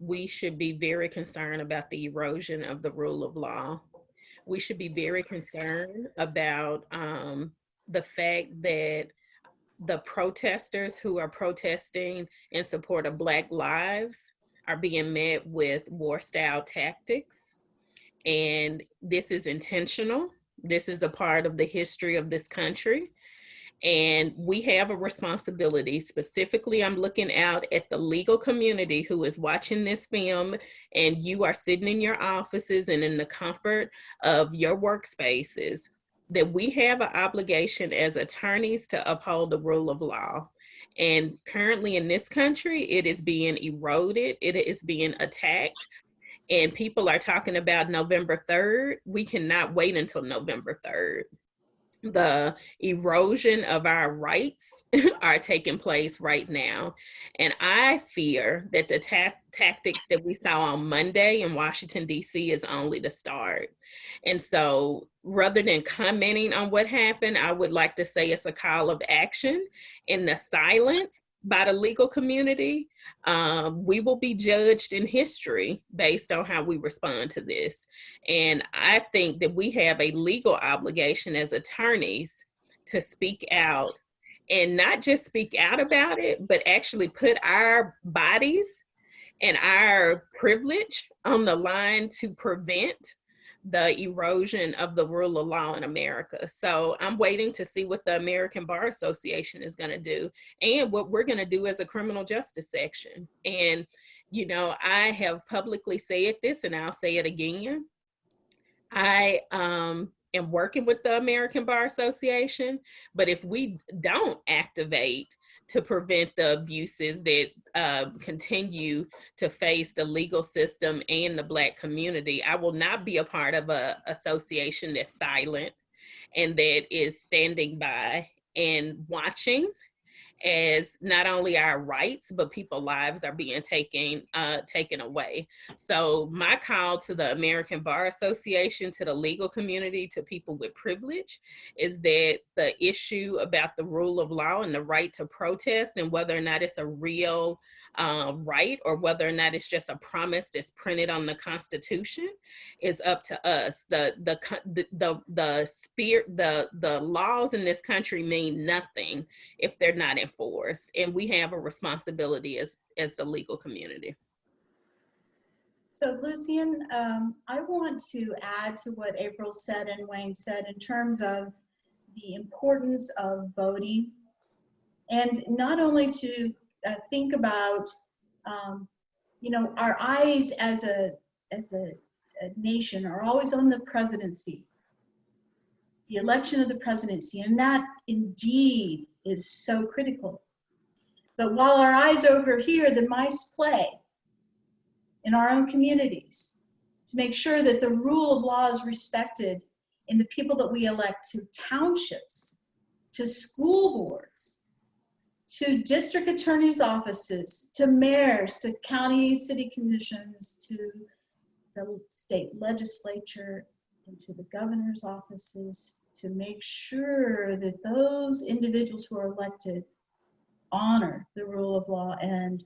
we should be very concerned about the erosion of the rule of law. We should be very concerned about the fact that the protesters who are protesting in support of Black lives are being met with war-style tactics. And this is intentional. This is a part of the history of this country. And we have a responsibility. Specifically, I'm looking out at the legal community who is watching this film, and you are sitting in your offices and in the comfort of your workspaces, that we have an obligation as attorneys to uphold the rule of law. And currently in this country, it is being eroded, it is being attacked, and people are talking about November 3rd. We cannot wait until November 3rd. The erosion of our rights are taking place right now. And I fear that the tactics that we saw on Monday in Washington, D.C. is only the start. And so rather than commenting on what happened, I would like to say it's a call of action. In the silence by the legal community, we will be judged in history based on how we respond to this. And I think that we have a legal obligation as attorneys to speak out, and not just speak out about it, but actually put our bodies and our privilege on the line to prevent the erosion of the rule of law in America. So I'm waiting to see what the American Bar Association is going to do and what we're going to do as a criminal justice section. And, you know, I have publicly said this, and I'll say it again. I am working with the American Bar Association, but if we don't activate to prevent the abuses that continue to face the legal system and the Black community, I will not be a part of an association that's silent and that is standing by and watching as not only our rights, but people's lives are being taken away. So my call to the American Bar Association, to the legal community, to people with privilege, is that the issue about the rule of law and the right to protest, and whether or not it's a real right or whether or not it's just a promise that's printed on the Constitution, is up to us. The laws in this country mean nothing if they're not enforced, and we have a responsibility as the legal community. So Lucian, I want to add to what April said and Wayne said in terms of the importance of voting, and not only to think about, you know, our eyes as a nation are always on the presidency, the election of the presidency, and that indeed is so critical. But while our eyes over here, the mice play in our own communities to make sure that the rule of law is respected in the people that we elect to townships, to school boards, to district attorneys' offices, to mayors, to county city commissions, to the state legislature, and to the governor's offices, to make sure that those individuals who are elected honor the rule of law and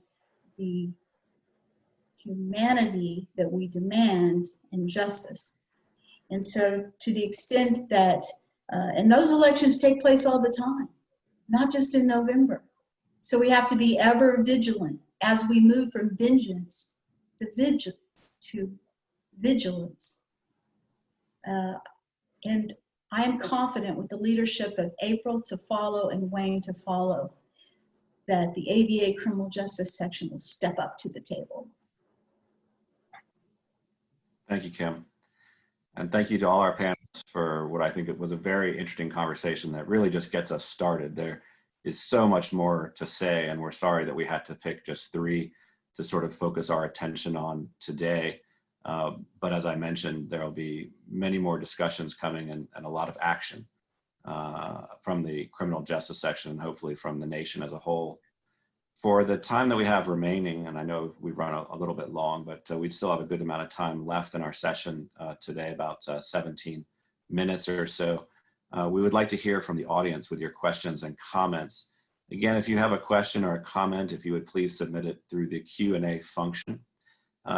the humanity that we demand in justice. And so to the extent that, and those elections take place all the time, not just in November. So we have to be ever vigilant as we move from vengeance to vigilance. And I am confident with the leadership of April to follow and Wayne to follow that the ABA criminal justice section will step up to the table. Thank you, Kim. And thank you to all our panelists for what I think it was a very interesting conversation that really just gets us started. There is so much more to say, and we're sorry that we had to pick just 3 to sort of focus our attention on today. But as I mentioned, there'll be many more discussions coming and a lot of action from the criminal justice section and hopefully from the nation as a whole. For the time that we have remaining, and I know we've run a little bit long, but we still have a good amount of time left in our session today, about 17 minutes or so. We would like to hear from the audience with your questions and comments. Again, if you have a question or a comment, if you would please submit it through the Q&A function.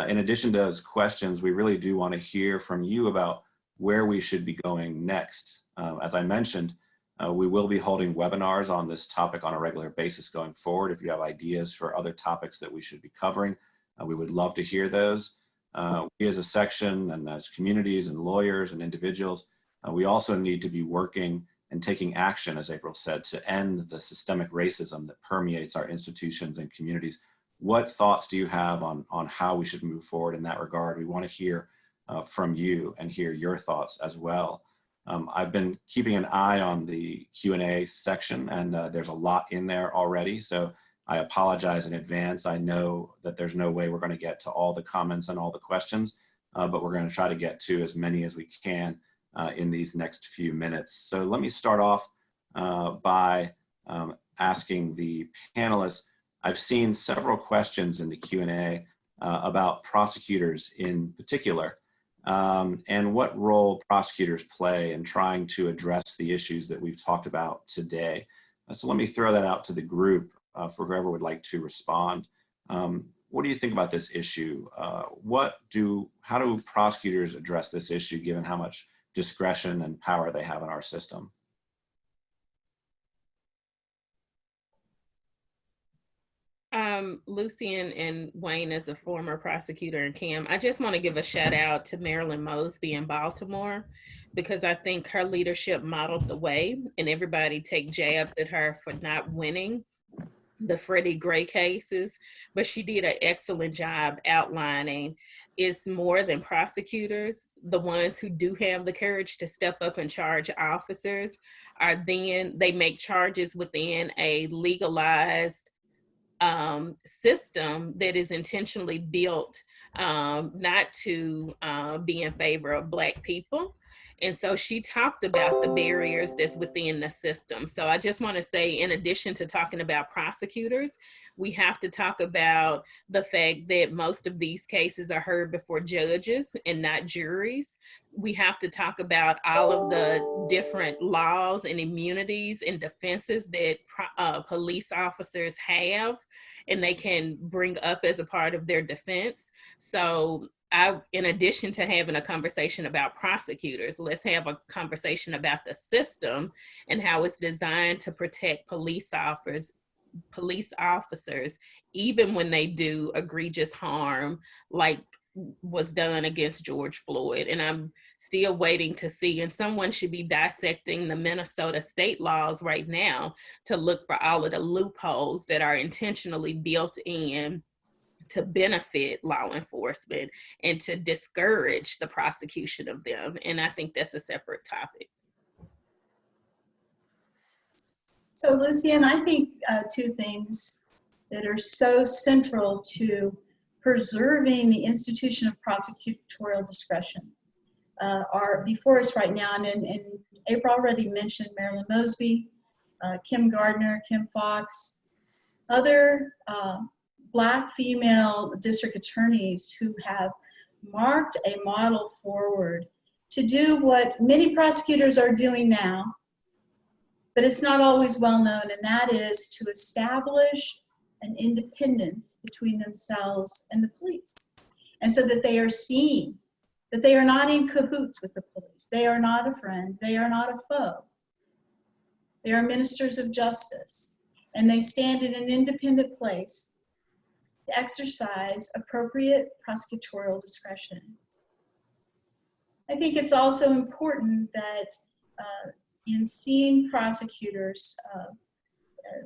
In addition to those questions, we really do want to hear from you about where we should be going next. As I mentioned, we will be holding webinars on this topic on a regular basis going forward. If you have ideas for other topics that we should be covering, we would love to hear those. We as a section and as communities and lawyers and individuals, we also need to be working and taking action, as April said, to end the systemic racism that permeates our institutions and communities. What thoughts do you have on how we should move forward in that regard? We want to hear from you and hear your thoughts as well. I've been keeping an eye on the Q&A section, and there's a lot in there already, so I apologize in advance. I know that there's no way we're going to get to all the comments and all the questions, but we're going to try to get to as many as we can in these next few minutes. So let me start off by asking the panelists. I've seen several questions in the Q&A about prosecutors in particular. And what role prosecutors play in trying to address the issues that we've talked about today. So let me throw that out to the group for whoever would like to respond. What do you think about this issue? How do prosecutors address this issue given how much discretion and power they have in our system? Lucian and Wayne, as a former prosecutor, and Kim, I just want to give a shout out to Marilyn Mosby in Baltimore, because I think her leadership modeled the way, and everybody take jabs at her for not winning the Freddie Gray cases, but she did an excellent job outlining it's more than prosecutors. The ones who do have the courage to step up and charge officers they make charges within a legalized system that is intentionally built not to be in favor of Black people. And so she talked about the barriers that's within the system. So I just want to say, in addition to talking about prosecutors, we have to talk about the fact that most of these cases are heard before judges and not juries. We have to talk about all of the different laws and immunities and defenses that police officers have, and they can bring up as a part of their defense. So in addition to having a conversation about prosecutors, let's have a conversation about the system and how it's designed to protect police officers, even when they do egregious harm, like was done against George Floyd. And I'm still waiting to see, and someone should be dissecting the Minnesota state laws right now to look for all of the loopholes that are intentionally built in to benefit law enforcement and to discourage the prosecution of them. And I think that's a separate topic. So Lucian, I think 2 things that are so central to preserving the institution of prosecutorial discretion are before us right now. And April already mentioned Marilyn Mosby, Kim Gardner, Kim Fox, other Black female district attorneys who have marked a model forward to do what many prosecutors are doing now, but it's not always well known, and that is to establish an independence between themselves and the police. And so that they are seen, that they are not in cahoots with the police. They are not a friend, they are not a foe. They are ministers of justice, and they stand in an independent place to exercise appropriate prosecutorial discretion. I think it's also important that in seeing prosecutors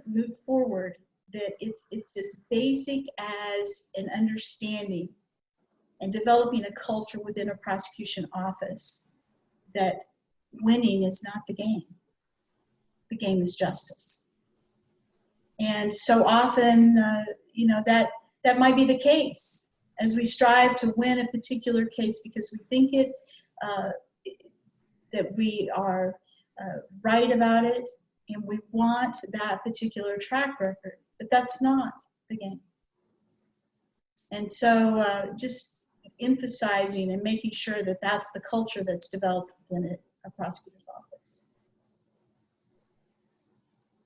move forward, that it's as basic as an understanding and developing a culture within a prosecution office that winning is not the game. The game is justice. And so often, you know, that might be the case as we strive to win a particular case because we think that we are right about it and we want that particular track record, but that's not the game. And so just emphasizing and making sure that that's the culture that's developed within a prosecutor's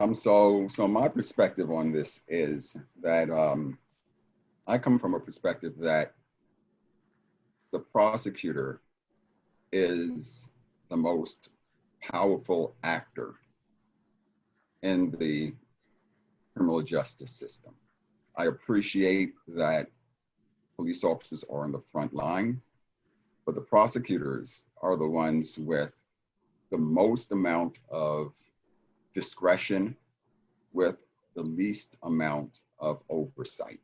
office. So my perspective on this is that I come from a perspective that the prosecutor is the most powerful actor in the criminal justice system. I appreciate that police officers are on the front lines, but the prosecutors are the ones with the most amount of discretion with the least amount of oversight.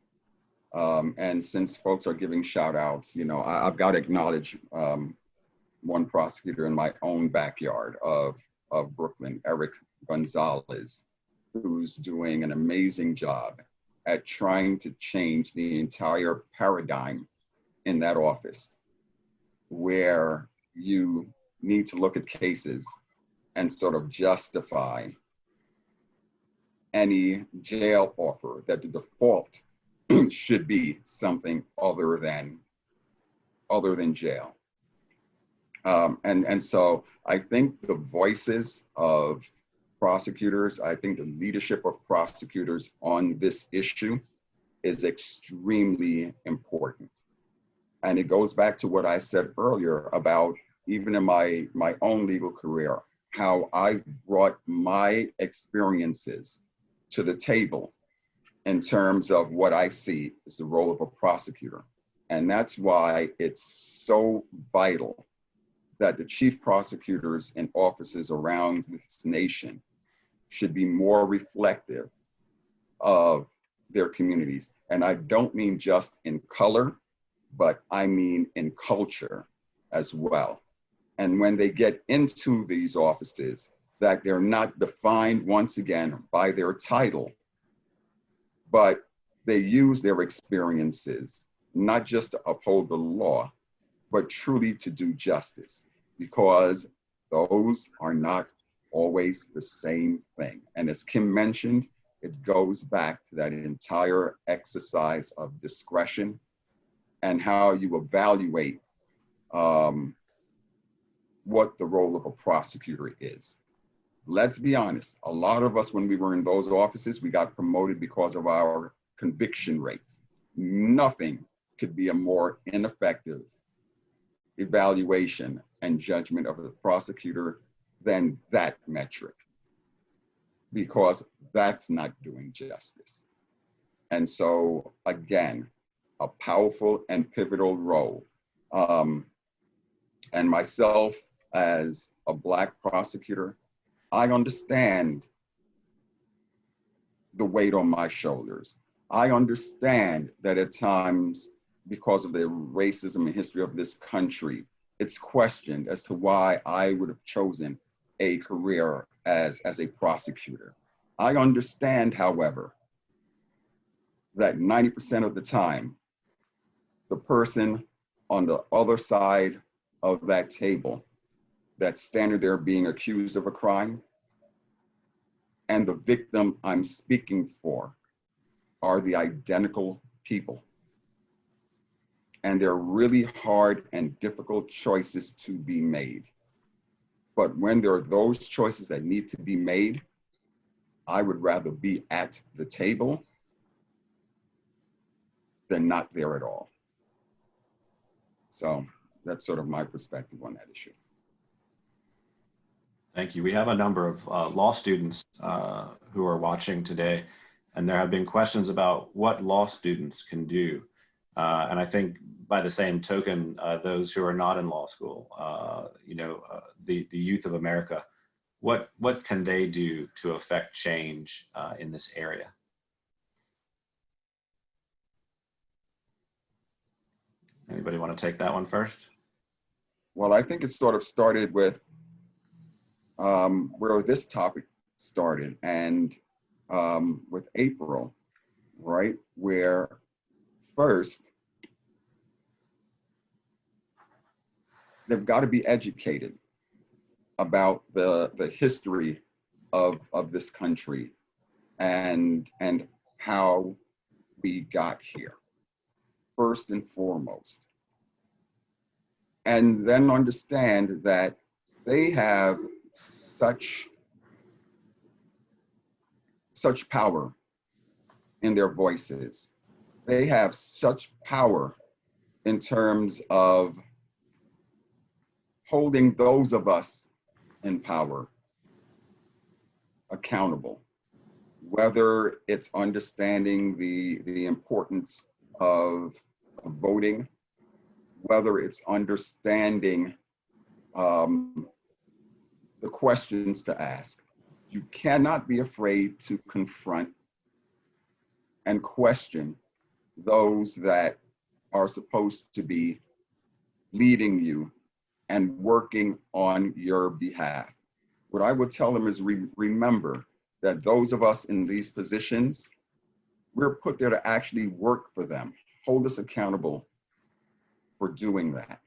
And since folks are giving shout outs, you know, I've got to acknowledge one prosecutor in my own backyard of Brooklyn, Eric Gonzalez, who's doing an amazing job at trying to change the entire paradigm in that office, where you need to look at cases and sort of justify any jail offer, that the default should be something other than jail. And so I think the voices of prosecutors, I think the leadership of prosecutors on this issue is extremely important. And it goes back to what I said earlier about, even in my own legal career, how I've brought my experiences to the table in terms of what I see as the role of a prosecutor. And that's why it's so vital that the chief prosecutors in offices around this nation should be more reflective of their communities. And I don't mean just in color, but I mean in culture as well. And when they get into these offices, that they're not defined once again by their title, but they use their experiences, not just to uphold the law, but truly to do justice, because those are not always the same thing. And as Kim mentioned, it goes back to that entire exercise of discretion and how you evaluate what the role of a prosecutor is. Let's be honest, a lot of us, when we were in those offices, we got promoted because of our conviction rates. Nothing could be a more ineffective evaluation and judgment of a prosecutor than that metric, because that's not doing justice. And so again, a powerful and pivotal role. And myself as a Black prosecutor, I understand the weight on my shoulders. I understand that at times, because of the racism and history of this country, it's questioned as to why I would have chosen a career as a prosecutor. I understand, however, that 90% of the time, the person on the other side of that table that's standing there being accused of a crime and the victim I'm speaking for are the identical people. And they're really hard and difficult choices to be made. But when there are those choices that need to be made, I would rather be at the table than not there at all. So that's sort of my perspective on that issue. Thank you. We have a number of law students who are watching today, and there have been questions about what law students can do. And I think by the same token, those who are not in law school, the youth of America, what can they do to affect change in this area? Anybody want to take that one first? Well, I think it sort of started with where this topic started, and with April, right? Where first, they've got to be educated about the history of this country and how we got here, first and foremost. And then understand that they have such power in their voices. They have such power in terms of holding those of us in power accountable, whether it's understanding the importance of voting, whether it's understanding the questions to ask. You cannot be afraid to confront and question those that are supposed to be leading you and working on your behalf. What I would tell them is remember that those of us in these positions, we're put there to actually work for them, hold us accountable for doing that.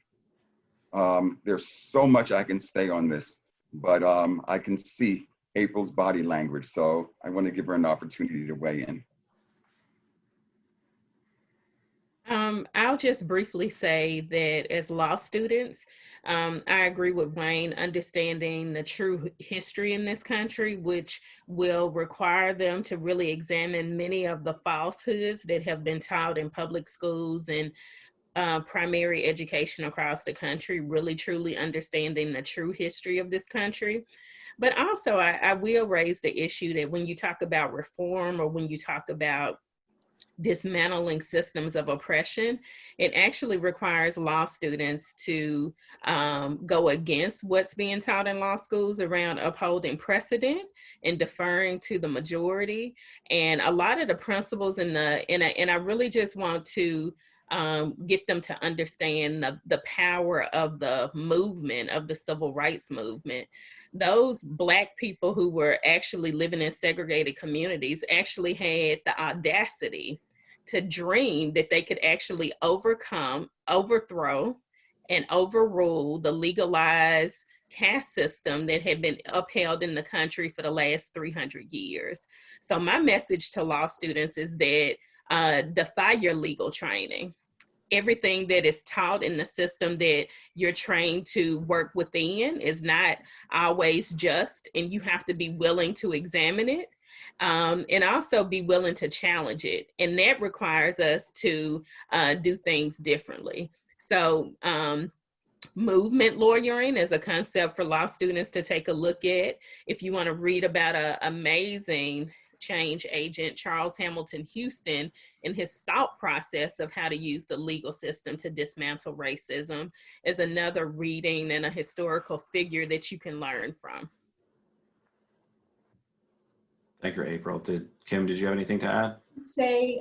There's so much I can say on this, but I can see April's body language, so I want to give her an opportunity to weigh in. I'll just briefly say that as law students, I agree with Wayne, understanding the true history in this country, which will require them to really examine many of the falsehoods that have been taught in public schools and primary education across the country, really truly understanding the true history of this country. But also, I will raise the issue that when you talk about reform or when you talk about dismantling systems of oppression, it actually requires law students to go against what's being taught in law schools around upholding precedent and deferring to the majority. And a lot of the principles and I really just want to get them to understand the power of the movement, of the civil rights movement. Those Black people who were actually living in segregated communities actually had the audacity to dream that they could actually overthrow, and overrule the legalized caste system that had been upheld in the country for the last 300 years. So my message to law students is that defy your legal training. Everything that is taught in the system that you're trained to work within is not always just, and you have to be willing to examine it. And also be willing to challenge it. And that requires us to do things differently. So movement lawyering is a concept for law students to take a look at. If you want to read about an amazing change agent, Charles Hamilton Houston, and his thought process of how to use the legal system to dismantle racism, is another reading and a historical figure that you can learn from. Thank you, April. Kim, did you have anything to add?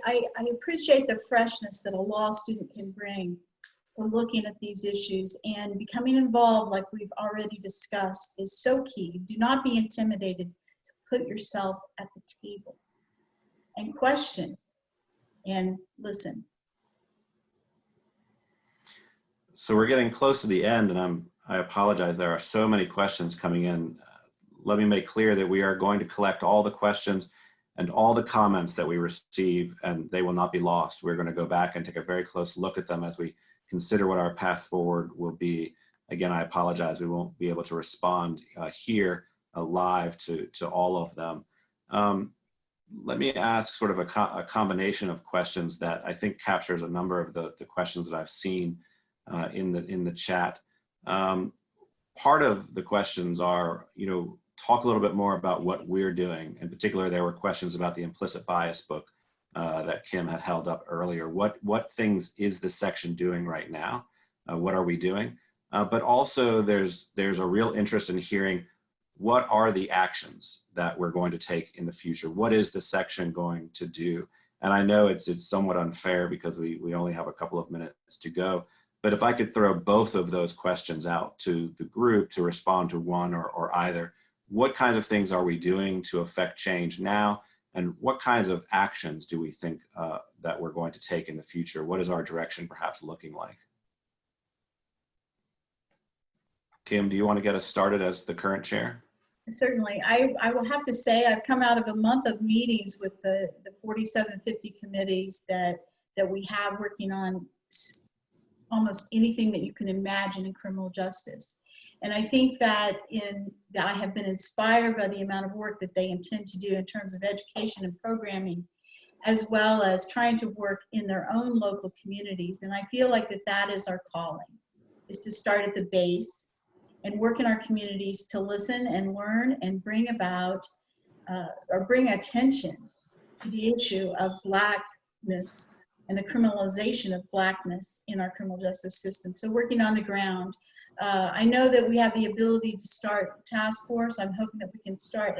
I appreciate the freshness that a law student can bring for looking at these issues, and becoming involved, like we've already discussed, is so key. Do not be intimidated to put yourself at the table and question and listen. So we're getting close to the end, and I apologize. There are so many questions coming in. Let me make clear that we are going to collect all the questions and all the comments that we receive, and they will not be lost. We're going to go back and take a very close look at them as we consider what our path forward will be. Again, I apologize. We won't be able to respond here live to all of them. Let me ask sort of a combination of questions that I think captures a number of the questions that I've seen in the chat. Part of the questions are, talk a little bit more about what we're doing. In particular, there were questions about the implicit bias book that Kim had held up earlier. What things is this section doing right now? What are we doing? But also there's a real interest in hearing what are the actions that we're going to take in the future? What is the section going to do? And I know it's somewhat unfair because we only have a couple of minutes to go, but if I could throw both of those questions out to the group to respond to one or either, what kinds of things are we doing to affect change now? And what kinds of actions do we think that we're going to take in the future? What is our direction perhaps looking like? Kim, do you want to get us started as the current chair? Certainly. I will have to say I've come out of a month of meetings with the 4750 committees that we have working on almost anything that you can imagine in criminal justice. And I think that I have been inspired by the amount of work that they intend to do in terms of education and programming, as well as trying to work in their own local communities. And I feel like that is our calling, is to start at the base and work in our communities to listen and learn and bring about or bring attention to the issue of Blackness and the criminalization of Blackness in our criminal justice system. So working on the ground. I know that we have the ability to start a task force. I'm hoping that we can start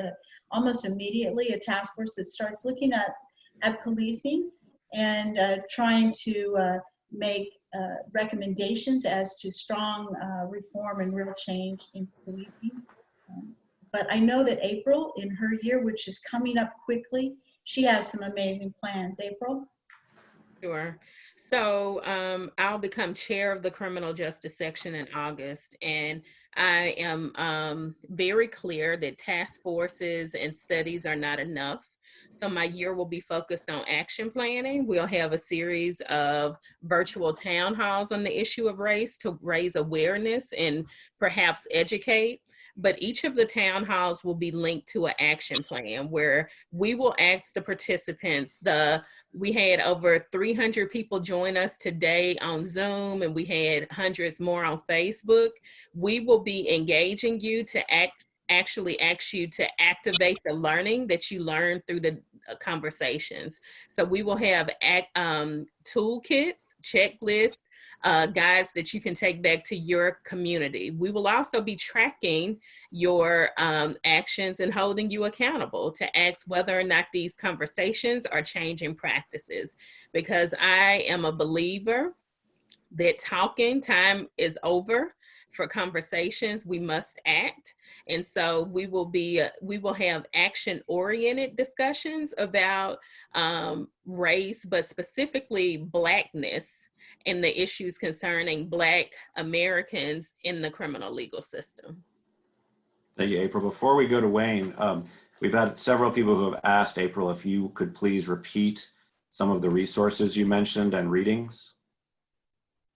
almost immediately a task force that starts looking at policing and trying to make recommendations as to strong reform and real change in policing. But I know that April, in her year, which is coming up quickly, she has some amazing plans. April? Sure. So I'll become chair of the criminal justice section in August, and I am very clear that task forces and studies are not enough. So my year will be focused on action planning. We'll have a series of virtual town halls on the issue of race to raise awareness and perhaps educate. But each of the town halls will be linked to an action plan where we will ask the participants. We had over 300 people join us today on Zoom, and we had hundreds more on Facebook. We will be engaging you to actually ask you to activate the learning that you learned through the conversations. So we will have toolkits, checklists, guides that you can take back to your community. We will also be tracking your actions and holding you accountable to ask whether or not these conversations are changing practices. Because I am a believer that talking time is over for conversations. We must act. And so we will have action-oriented discussions about race, but specifically Blackness and the issues concerning Black Americans in the criminal legal system. Thank you, April. Before we go to Wayne, we've had several people who have asked, April, if you could please repeat some of the resources you mentioned and readings.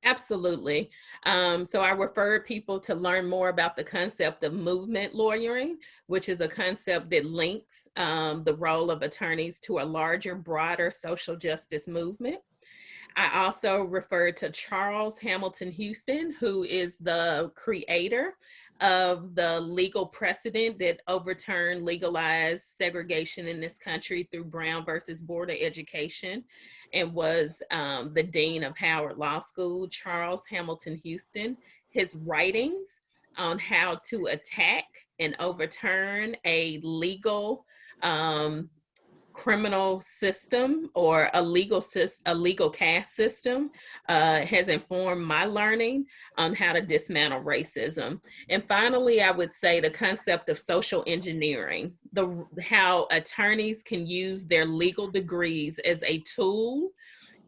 Absolutely. So I referred people to learn more about the concept of movement lawyering, which is a concept that links the role of attorneys to a larger, broader social justice movement. I also referred to Charles Hamilton Houston, who is the creator of the legal precedent that overturned legalized segregation in this country through Brown versus Board of Education, and was the dean of Howard Law School. Charles Hamilton Houston, his writings on how to attack and overturn a legal criminal system or a legal caste system has informed my learning on how to dismantle racism. And finally, I would say the concept of social engineering, how attorneys can use their legal degrees as a tool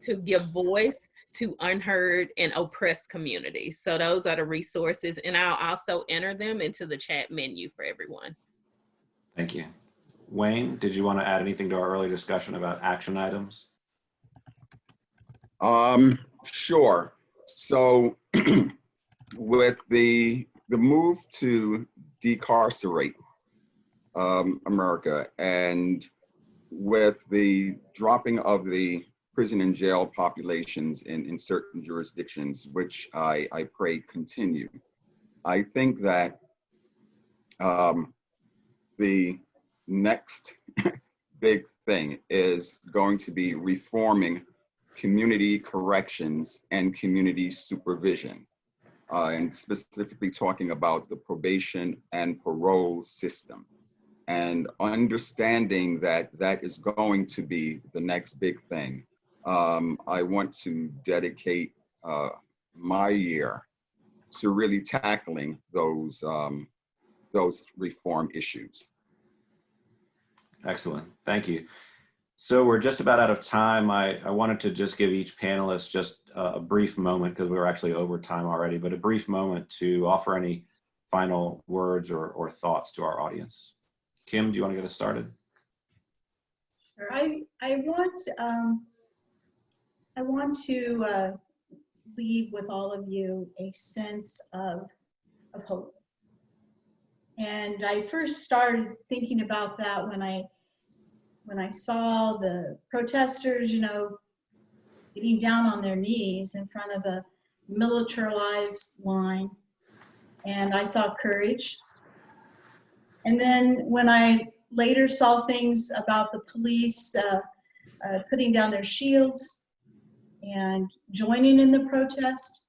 to give voice to unheard and oppressed communities. So those are the resources, and I'll also enter them into the chat menu for everyone. Thank you. Wayne, did you want to add anything to our earlier discussion about action items? Sure. So with the move to decarcerate America, and with the dropping of the prison and jail populations in certain jurisdictions, which I pray continue, I think that the next big thing is going to be reforming community corrections and community supervision, and specifically talking about the probation and parole system, and understanding that that is going to be the next big thing. I want to dedicate my year to really tackling those reform issues. Excellent, thank you. So we're just about out of time. I wanted to just give each panelist just a brief moment, because we were actually over time already, but a brief moment to offer any final words or thoughts to our audience. Kim, do you want to get us started? Sure. I want to leave with all of you a sense of hope. And I first started thinking about that when I saw the protesters, getting down on their knees in front of a militarized line, and I saw courage. And then when I later saw things about the police putting down their shields and joining in the protest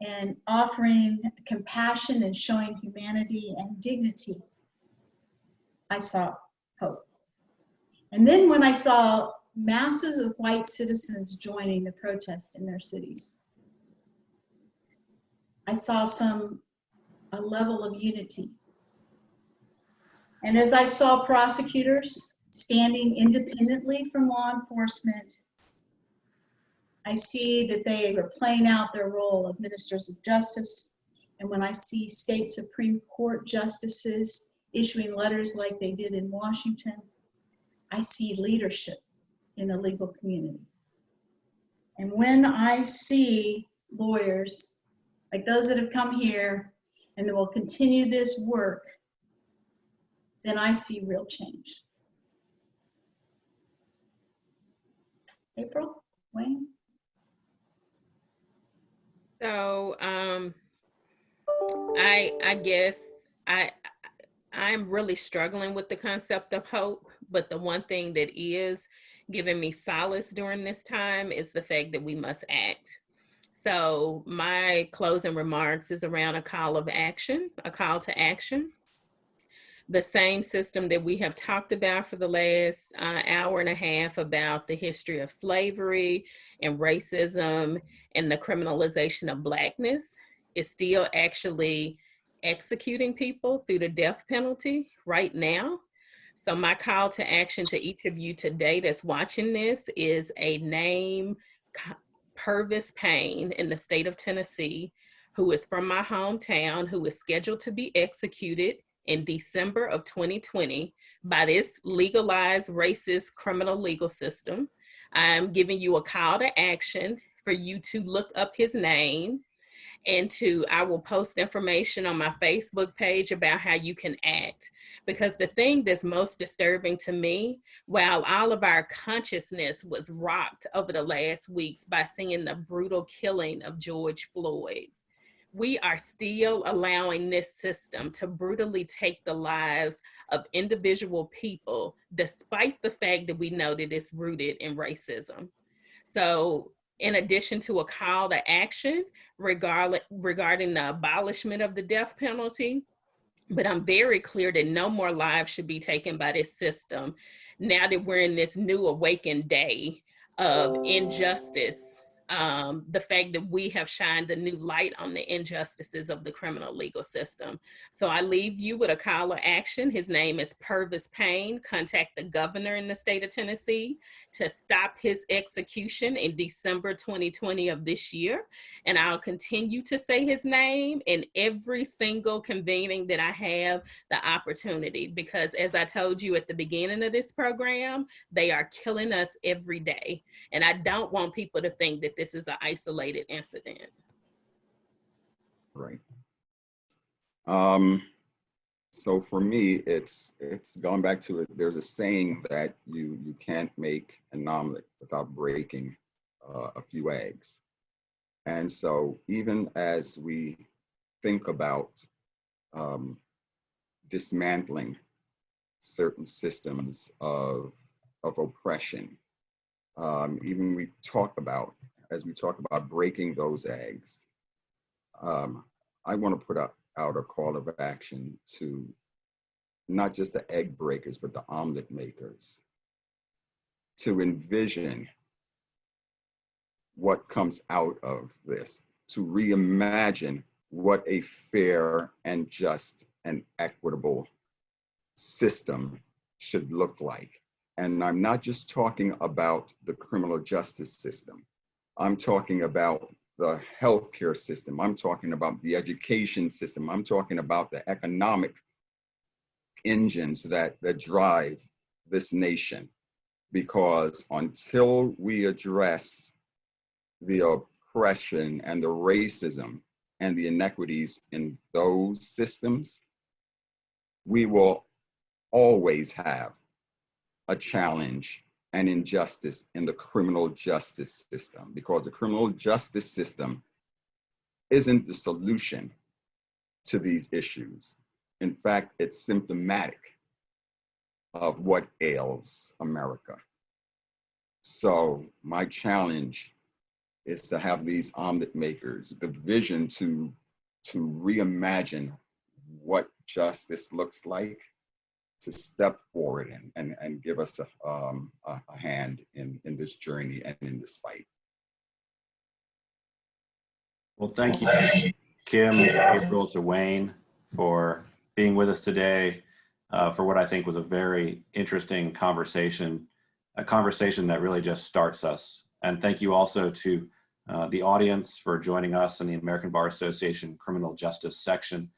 and offering compassion and showing humanity and dignity, I saw hope. And then when I saw masses of white citizens joining the protest in their cities, I saw a level of unity. And as I saw prosecutors standing independently from law enforcement, I see that they are playing out their role of ministers of justice. And when I see state Supreme Court justices issuing letters like they did in Washington, I see leadership in the legal community. And when I see lawyers like those that have come here and that will continue this work, then I see real change. April, Wayne? So I guess I'm really struggling with the concept of hope, but the one thing that is giving me solace during this time is the fact that we must act. So my closing remarks is around a call to action. The same system that we have talked about for the last hour and a half about the history of slavery and racism and the criminalization of Blackness is still actually executing people through the death penalty right now. So my call to action to each of you today that's watching this is a name, Purvis Payne in the state of Tennessee, who is from my hometown, who is scheduled to be executed in December of 2020 by this legalized racist criminal legal system. I'm giving you a call to action for you to look up his name, and I will post information on my Facebook page about how you can act. Because the thing that's most disturbing to me, while all of our consciousness was rocked over the last weeks by seeing the brutal killing of George Floyd, we are still allowing this system to brutally take the lives of individual people, despite the fact that we know that it's rooted in racism. So in addition to a call to action regarding the abolishment of the death penalty, but I'm very clear that no more lives should be taken by this system now that we're in this new awakened day of injustice. The fact that we have shined a new light on the injustices of the criminal legal system. So I leave you with a call to action. His name is Purvis Payne. Contact the governor in the state of Tennessee to stop his execution in December 2020 of this year. And I'll continue to say his name in every single convening that I have the opportunity, because as I told you at the beginning of this program, they are killing us every day. And I don't want people to think that this is an isolated incident. Right. So for me, it's going back to it. There's a saying that you can't make an omelet without breaking a few eggs. And so even as we think about dismantling certain systems of oppression. Even as we talk about breaking those eggs, I want to put out a call of action to not just the egg breakers, but the omelet makers, to envision what comes out of this, to reimagine what a fair and just and equitable system should look like. And I'm not just talking about the criminal justice system. I'm talking about the healthcare system. I'm talking about the education system. I'm talking about the economic engines that drive this nation. Because until we address the oppression and the racism and the inequities in those systems, we will always have a challenge and injustice in the criminal justice system, because the criminal justice system isn't the solution to these issues. In fact, it's symptomatic of what ails America. So my challenge is to have these omelet makers, the vision to reimagine what justice looks like, to step forward and give us a hand in this journey and in this fight. Well, thank you, Kim, to April, to Wayne, for being with us today, for what I think was a very interesting conversation, a conversation that really just starts us. And thank you also to the audience for joining us in the American Bar Association Criminal Justice section.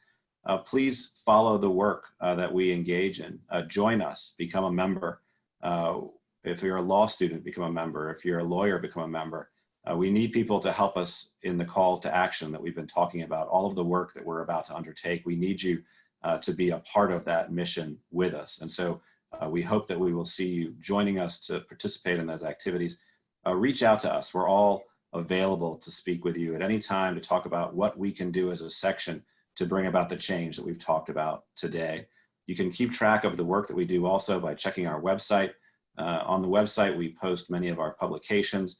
Please follow the work that we engage in. Join us, become a member. If you're a law student, become a member. If you're a lawyer, become a member. We need people to help us in the calls to action that we've been talking about, all of the work that we're about to undertake. We need you to be a part of that mission with us. And so we hope that we will see you joining us to participate in those activities. Reach out to us. We're all available to speak with you at any time to talk about what we can do as a section to bring about the change that we've talked about today. You can keep track of the work that we do also by checking our website. On the website, we post many of our publications,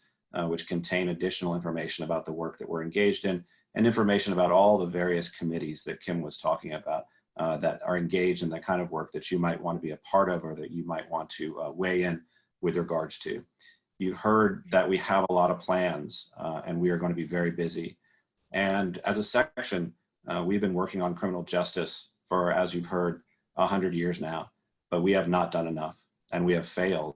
which contain additional information about the work that we're engaged in, and information about all the various committees that Kim was talking about that are engaged in the kind of work that you might want to be a part of or that you might want to weigh in with regards to. You've heard that we have a lot of plans and we are going to be very busy. And as a section, we've been working on criminal justice for, as you've heard, 100 years now, but we have not done enough and we have failed.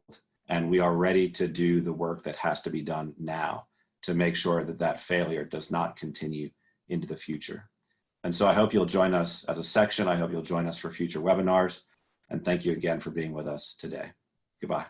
And we are ready to do the work that has to be done now to make sure that that failure does not continue into the future. And so I hope you'll join us as a section. I hope you'll join us for future webinars. And thank you again for being with us today. Goodbye.